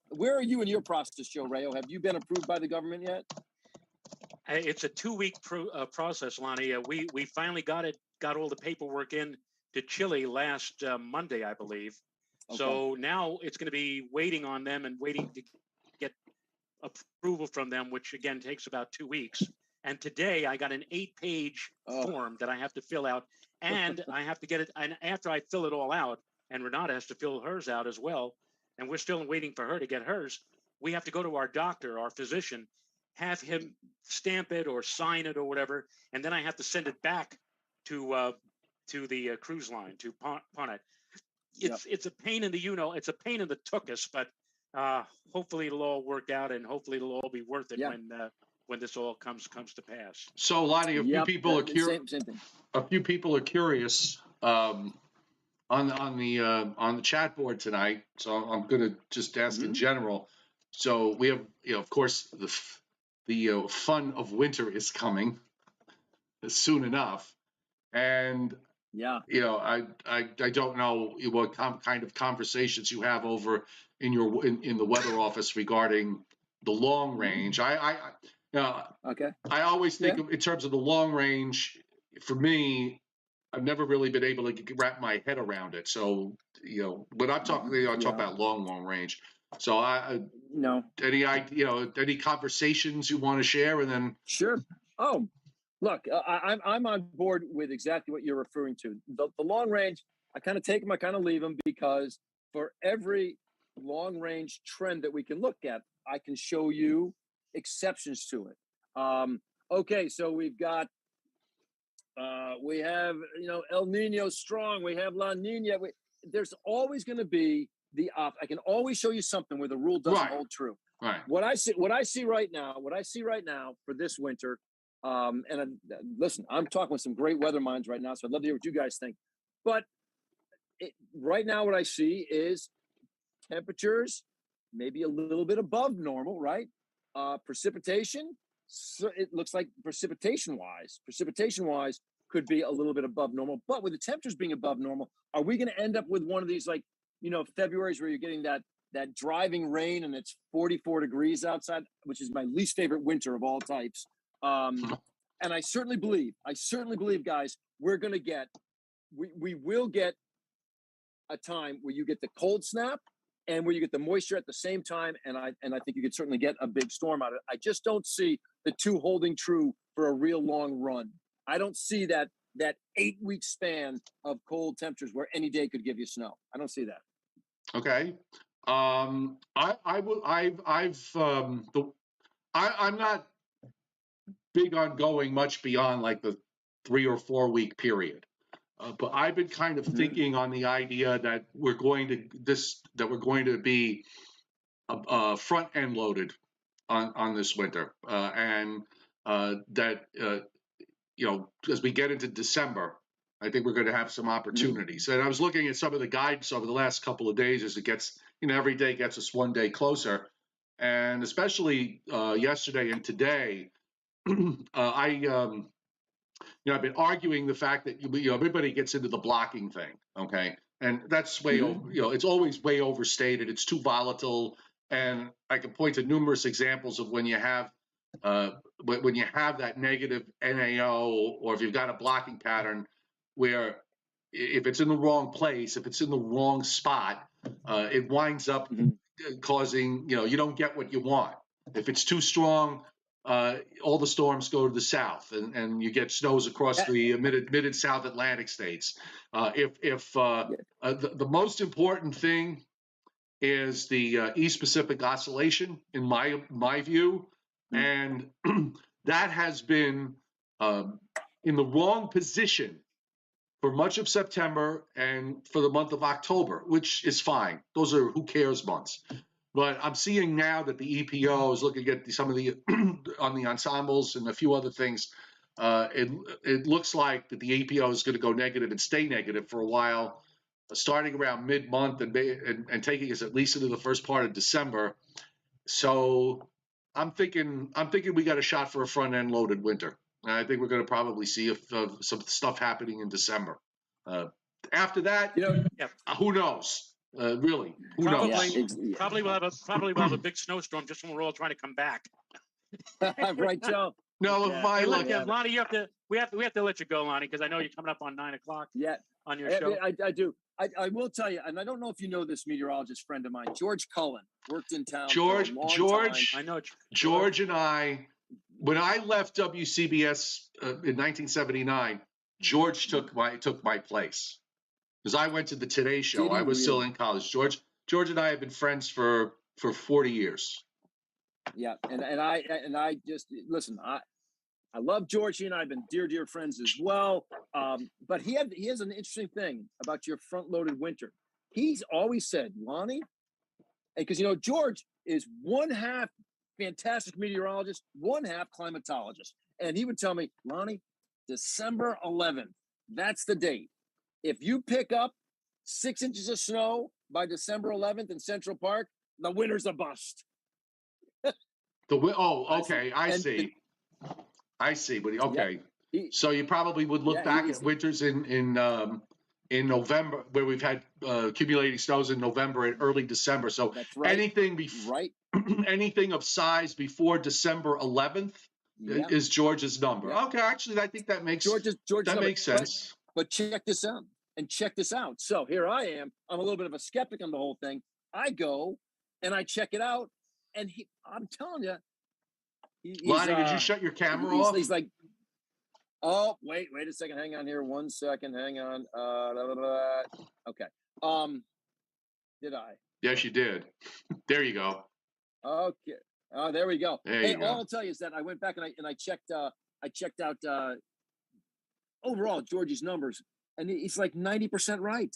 where are you in your process, Joe Rao? Have you been approved by the government yet? It's a 2-week process, Lonnie. We finally got all the paperwork in to Chile last Monday, I believe. Okay. So now it's going to be waiting on them and waiting to get approval from them, which again takes about 2 weeks. And today I got an 8-page form that I have to fill out, and I have to get it. And after I fill it all out, and Renata has to fill hers out as well, and we're still waiting for her to get hers. We have to go to our doctor, our physician, have him stamp it or sign it or whatever, and then I have to send it back to the cruise line, to Ponnet. It's a pain in the it's a pain in the tuchus, but hopefully it'll all work out, and hopefully it'll all be worth it when this all comes to pass. So, Lonnie, a few people are curious. on the chat board tonight, so I'm going to just ask in general. So we have, of course, the fun of winter is coming soon enough, and I don't know what kind of conversations you have over in the weather office regarding the long range. I always think in terms of the long range. For me, I've never really been able to wrap my head around it. So, when I'm talking, I talk about long range. So any conversations you want to share, and then sure. Oh, look, I'm on board with exactly what you're referring to. The long range, I kind of take them, I kind of leave them, because for every long range trend that we can look at, I can show you exceptions to it. Okay, so we've got we have El Nino strong, we have La Nina. There's always going to be I can always show you something where the rule doesn't hold true. Right. What I see right now for this winter, listen, I'm talking with some great weather minds right now, so I'd love to hear what you guys think. But right now, what I see is temperatures maybe a little bit above normal, right? Precipitation, so it looks like precipitation wise could be a little bit above normal. But with the temperatures being above normal, are we going to end up with one of these, February's where you're getting that driving rain and it's 44 degrees outside, which is my least favorite winter of all types. And I certainly believe, guys, we're going to get, we will get a time where you get the cold snap and where you get the moisture at the same time. And I think you could certainly get a big storm out of it. I just don't see the two holding true for a real long run. I don't see that 8-week span of cold temperatures where any day could give you snow. I don't see that. Okay. I'm not big on going much beyond like the 3 or 4 week period. But I've been kind of thinking on the idea that we're going to be front end loaded on this winter, and that as we get into December, I think we're going to have some opportunities. And I was looking at some of the guidance over the last couple of days as it gets, every day gets us one day closer, and especially yesterday and today, I've been arguing the fact that everybody gets into the blocking thing, okay, and that's way it's always way overstated. It's too volatile, and I can point to numerous examples of when you have that negative NAO, or if you've got a blocking pattern where if it's in the wrong place, if it's in the wrong spot, it winds up causing you don't get what you want. If it's too strong, all the storms go to the south, and you get snows across the mid and South Atlantic states. The most important thing is the East Pacific Oscillation, in my view, and that has been in the wrong position for much of September and for the month of October, which is fine. Those are who cares months. But I'm seeing now that the EPO is looking at some of the on the ensembles and a few other things. It looks like that the EPO is going to go negative and stay negative for a while, starting around mid-month and taking us at least into the first part of December. So I'm thinking we got a shot for a front-end loaded winter. And I think we're going to probably see some stuff happening in December. After that, who knows? Really, who knows? Probably we'll have a big snowstorm just when we're all trying to come back. Right, Joe. No, Lonnie, we have to let you go, Lonnie, because I know you're coming up on 9 o'clock. Yeah, on your show. I do. I will tell you, and I don't know if you know this meteorologist friend of mine, George Cullen, worked in town for a long time. I know George and I. When I left WCBS in 1979, George took my place. Because I went to the Today Show. I was still in college. George and I have been friends for 40 years. Yeah, and I just listen. I love George. He and I have been dear friends as well. But he has an interesting thing about your front-loaded winter. He's always said, Lonnie, because George is one half fantastic meteorologist, one half climatologist, and he would tell me, Lonnie, December 11th, that's the date. If you pick up 6 inches of snow by December 11th in Central Park, the winter's a bust. Okay, I see. But okay. So you probably would look back at winters in November, where we've had accumulating snows in November and early December. So that's right. Anything of size before December 11th is George's number. Yep. Okay, actually, I think that makes makes sense. But check this out. So here I am. I'm a little bit of a skeptic on the whole thing. I go and I check it out, and I'm telling you, Lonnie, did you shut your camera off? He's like, oh, wait a second. Hang on here. 1 second. Hang on. Okay. Did I? Yes, you did. There you go. Okay. Oh, there we go. There you go. All I'll tell you is that I went back and I checked out overall Georgie's numbers, and he's like 90% right.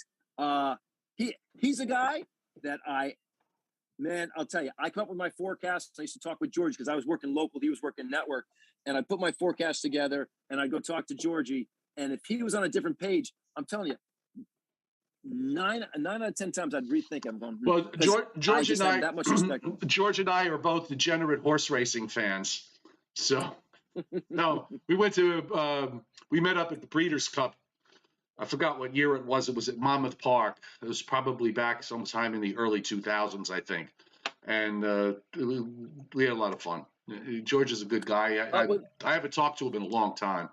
He's a guy that I'll tell you, I come up with my forecasts. I used to talk with George because I was working local, he was working network, and I put my forecast together and I go talk to Georgie. And if he was on a different page, I'm telling you, 9 out of 10 times I'd rethink. I'm going. Well, George and I, that much respect. George and I are both degenerate horse racing fans. So no, we met up at the Breeders' Cup. I forgot what year it was. It was at Monmouth Park. It was probably back sometime in the early 2000s, I think. And we had a lot of fun. George is a good guy. I haven't talked to him in a long time.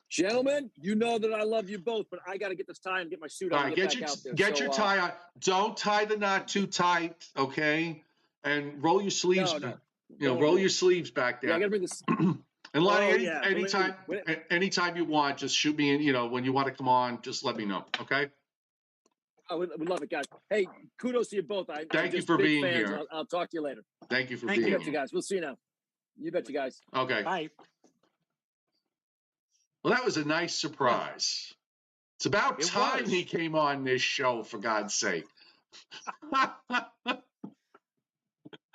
Gentlemen, you know that I love you both, but I got to get this tie and get my suit on. Get your tie on. Don't tie the knot too tight, okay? And roll your sleeves. Roll your sleeves back down. Yeah, I got to bring this. And Lonnie, anytime you want, just shoot me in. When you want to come on, just let me know, okay? I would love it, guys. Hey, kudos to you both. Thank you for being here. I'll talk to you later. Thank you for being here. You bet you guys. We'll see you now. You bet you guys. Okay. Bye. Well, that was a nice surprise. It's about time he came on this show, for God's sake.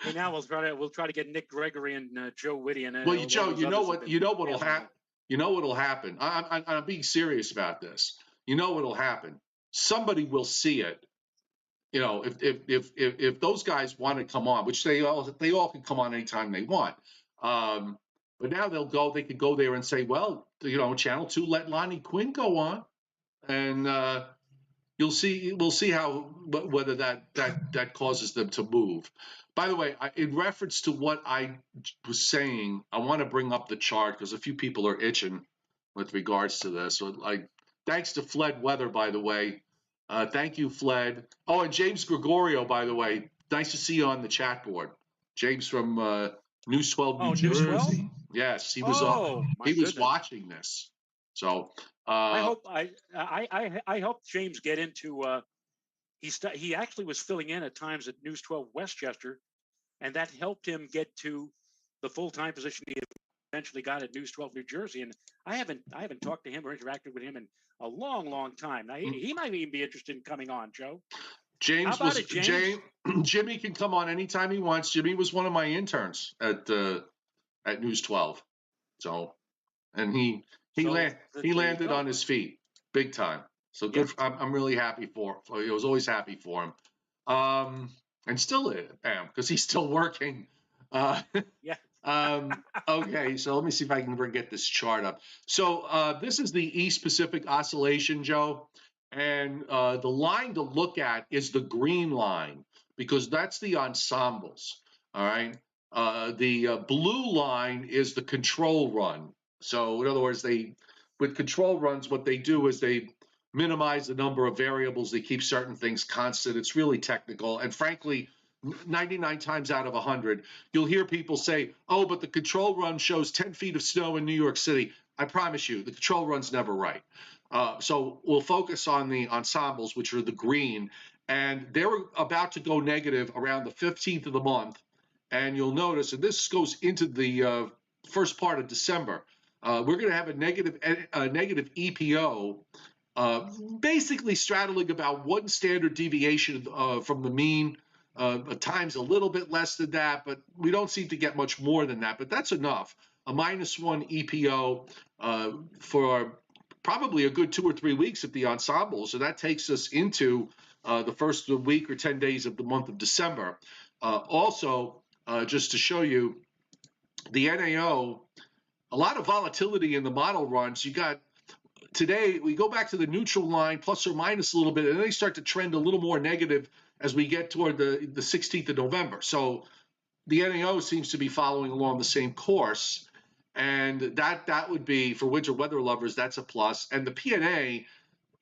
Hey, now we'll try to get Nick Gregory and Joe Whitty and well, Joe, you know what'll happen. You know what'll happen. I'm being serious about this. You know what'll happen. Somebody will see it. If those guys want to come on, which they all can come on anytime they want. But now they could go there and say, well, Channel 2 let Lonnie Quinn go on, and we'll see whether that causes them to move. By the way, in reference to what I was saying, I want to bring up the chart because a few people are itching with regards to this. So, thanks to Fled Weather, by the way. Thank you, Fled. Oh, and James Gregorio, by the way. Nice to see you on the chat board. James from News 12 New Jersey. News 12? Yes, he was was watching this. So I hope James get into he actually was filling in at times at News 12 Westchester, and that helped him get to the full-time position he eventually got at News 12 New Jersey. And I haven't talked to him or interacted with him in a long time. Now he might even be interested in coming on, Joe. James Jimmy can come on anytime he wants. Jimmy was one of my interns at News 12. So, and he landed on his feet big time. So good. Yep. I'm really happy for him. I was always happy for him. And still am because he's still working. Yeah. Okay, so let me see if I can get this chart up. So this is the East Pacific Oscillation, Joe. And the line to look at is the green line because that's the ensembles. All right. The blue line is the control run. So in other words, with control runs, what they do is they minimize the number of variables. They keep certain things constant. It's really technical. And frankly, 99 times out of 100, you'll hear people say, oh, but the control run shows 10 feet of snow in New York City. I promise you, the control run's never right. So we'll focus on the ensembles, which are the green, and they're about to go negative around the 15th of the month. And you'll notice, and this goes into the first part of December, we're going to have a negative EPO, basically straddling about one standard deviation from the mean, at times a little bit less than that, but we don't seem to get much more than that. But that's enough. A -1 EPO for probably a good 2 or 3 weeks at the ensemble. So that takes us into the first week or 10 days of the month of December. Also, just to show you, the NAO, a lot of volatility in the model runs. You got today, we go back to the neutral line, plus or minus a little bit, and then they start to trend a little more negative as we get toward the 16th of November. So the NAO seems to be following along the same course, and that would be, for winter weather lovers, that's a plus. And the PNA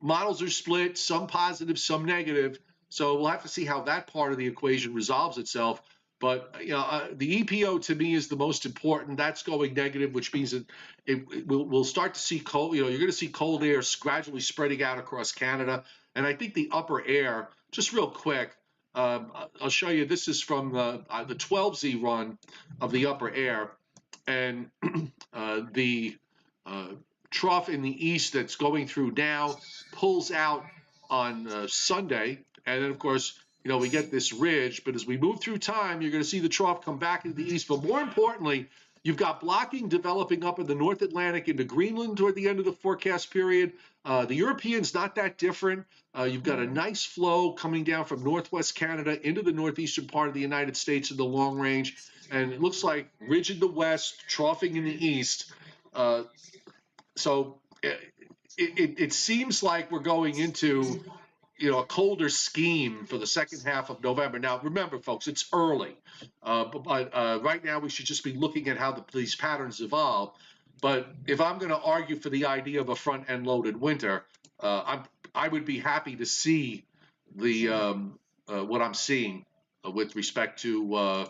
models are split, some positive, some negative. So we'll have to see how that part of the equation resolves itself. But the EPO to me is the most important. That's going negative, which means that we'll start to see cold. You're going to see cold air gradually spreading out across Canada. And I think the upper air, just real quick, I'll show you. This is from the 12Z run of the upper air, and the trough in the east that's going through now pulls out on Sunday, and then of course we get this ridge. But as we move through time, you're going to see the trough come back into the east. But more importantly, you've got blocking developing up in the North Atlantic into Greenland toward the end of the forecast period. The European's not that different. You've got a nice flow coming down from northwest Canada into the northeastern part of the United States in the long range, and it looks like ridge in the west, troughing in the east. So it seems like we're going into a colder scheme for the second half of November. Now, remember, folks, it's early, but right now we should just be looking at how these patterns evolve. But if I'm going to argue for the idea of a front-end loaded winter, I would be happy to see the what I'm seeing with respect to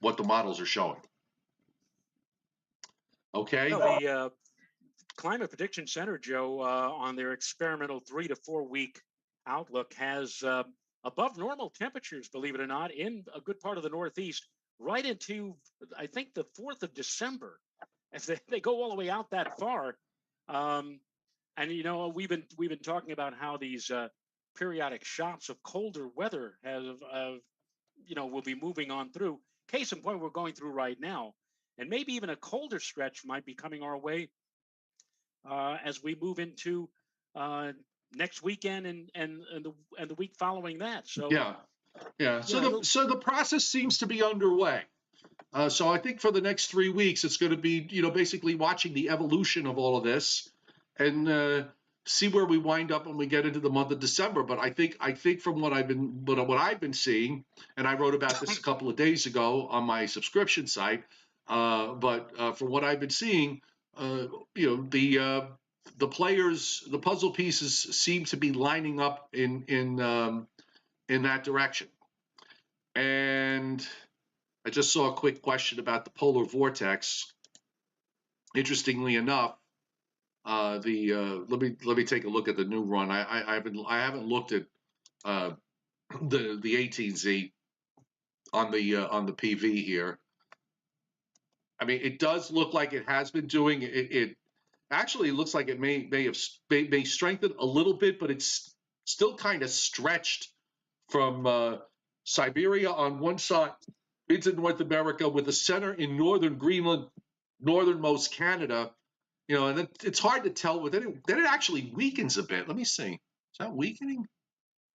what the models are showing. Okay. Well, the Climate Prediction Center, Joe, on their experimental 3 to 4 week outlook has above normal temperatures, believe it or not, in a good part of the Northeast, right into, I think, the 4th of December. If they go all the way out that far. And, we've been talking about how these periodic shocks of colder weather will be moving on through. Case in point, we're going through right now. And maybe even a colder stretch might be coming our way as we move into next weekend and the week following that. So yeah. So the process seems to be underway. So I think for the next 3 weeks, it's going to be basically watching the evolution of all of this and see where we wind up when we get into the month of December. But I think from what I've been seeing, and I wrote about this a couple of days ago on my subscription site. But from what I've been seeing, the players, the puzzle pieces seem to be lining up in that direction. And I just saw a quick question about the polar vortex. Interestingly enough, let me take a look at the new run. I haven't looked at the 18Z on the PV here. I mean, it does look like it has been doing it. It actually looks like it may strengthen a little bit, but it's still kind of stretched from Siberia on one side into North America, with a center in northern Greenland, northernmost Canada. And it's hard to tell. Then it actually weakens a bit. Let me see. Is that weakening?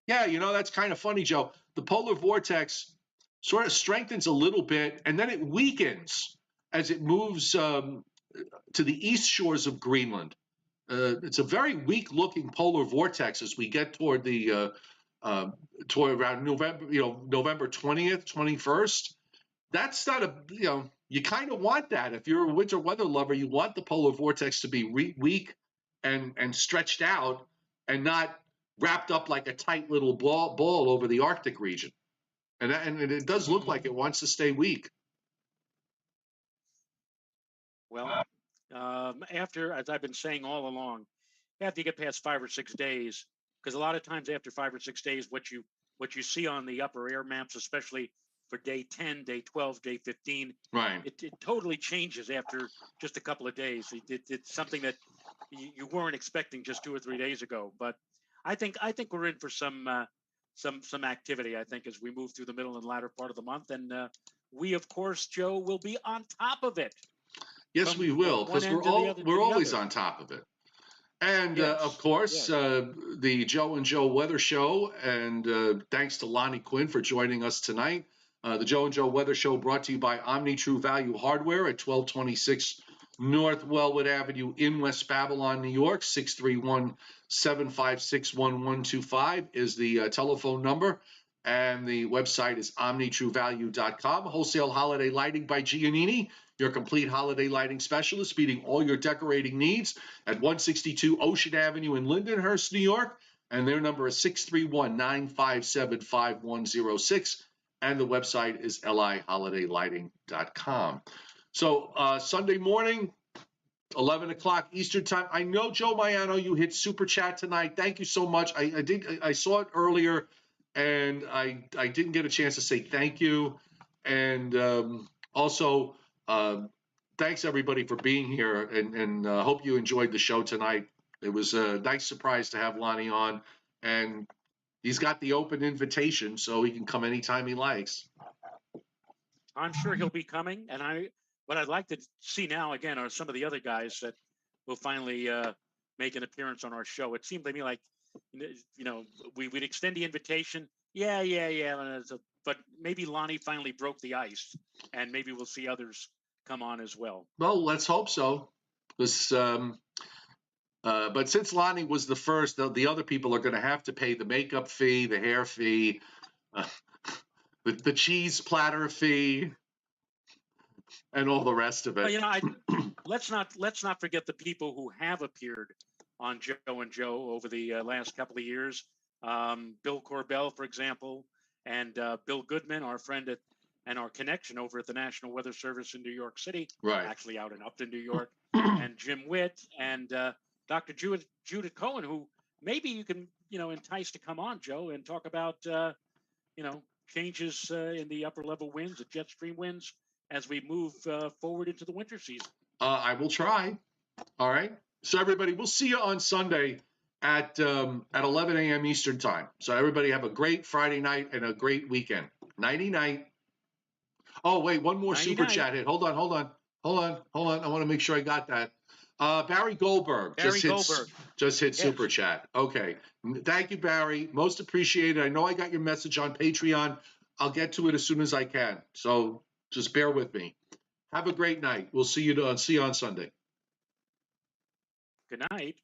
Yeah, that's kind of funny, Joe. The polar vortex sort of strengthens a little bit, and then it weakens as it moves to the east shores of Greenland. It's a very weak-looking polar vortex as we get toward the toward around November, November 20th, 21st. That's not you kind of want that. If you're a winter weather lover, you want the polar vortex to be weak and stretched out and not wrapped up like a tight little ball over the Arctic region. And it does look like it wants to stay weak. Well, after, as I've been saying all along, after you get past 5 or 6 days, because a lot of times after 5 or 6 days, what you see on the upper air maps, especially for day 10, day 12, day 15, right? It totally changes after just a couple of days. It's something that you weren't expecting just 2 or 3 days ago. But I think we're in for some activity, I think, as we move through the middle and latter part of the month. And we, of course, Joe, will be on top of it. Yes, we will, because we're always on top of it. And of course, the Joe and Joe Weather Show. And thanks to Lonnie Quinn for joining us tonight. The Joe and Joe Weather Show brought to you by Omni True Value Hardware at 1226 North Wellwood Avenue in West Babylon, New York. 631-756-1125 is the telephone number. And the website is omnitruevalue.com. Wholesale holiday lighting by Giannini, your complete holiday lighting specialist, meeting all your decorating needs at 162 Ocean Avenue in Lindenhurst, New York. And their number is 631-957-5106. And the website is liholidaylighting.com. So Sunday morning, 11 o'clock Eastern time. I know, Joe Maiano, you hit Super Chat tonight. Thank you so much. I saw it earlier, and I didn't get a chance to say thank you. And also, thanks, everybody, for being here, and hope you enjoyed the show tonight. It was a nice surprise to have Lonnie on, and he's got the open invitation, so he can come anytime he likes. I'm sure he'll be coming, and what I'd like to see now, again, are some of the other guys that will finally make an appearance on our show. It seemed to me like, we'd extend the invitation. Yeah. But maybe Lonnie finally broke the ice, and maybe we'll see others come on as well. Well, let's hope so. But since Lonnie was the first, the other people are going to have to pay the makeup fee, the hair fee, the cheese platter fee, and all the rest of it. Well, let's not forget the people who have appeared on Joe and Joe over the last couple of years. Bill Corbell, for example, and Bill Goodman, our friend and our connection over at the National Weather Service in New York City, right? Actually out in Upton, New York, and Jim Witt and Dr. Judith Cohen, who maybe you can entice to come on, Joe, and talk about changes in the upper level winds, the jet stream winds, as we move forward into the winter season. I will try. All right. So everybody, we'll see you on Sunday at 11 a.m. Eastern time. So everybody have a great Friday night and a great weekend. Nighty night. Oh, wait, one more super chat hit. Hold on. I want to make sure I got that. Barry Goldberg just hit super chat. Okay. Thank you, Barry. Most appreciated. I know I got your message on Patreon. I'll get to it as soon as I can. So just bear with me. Have a great night. We'll see you on Sunday. Good night.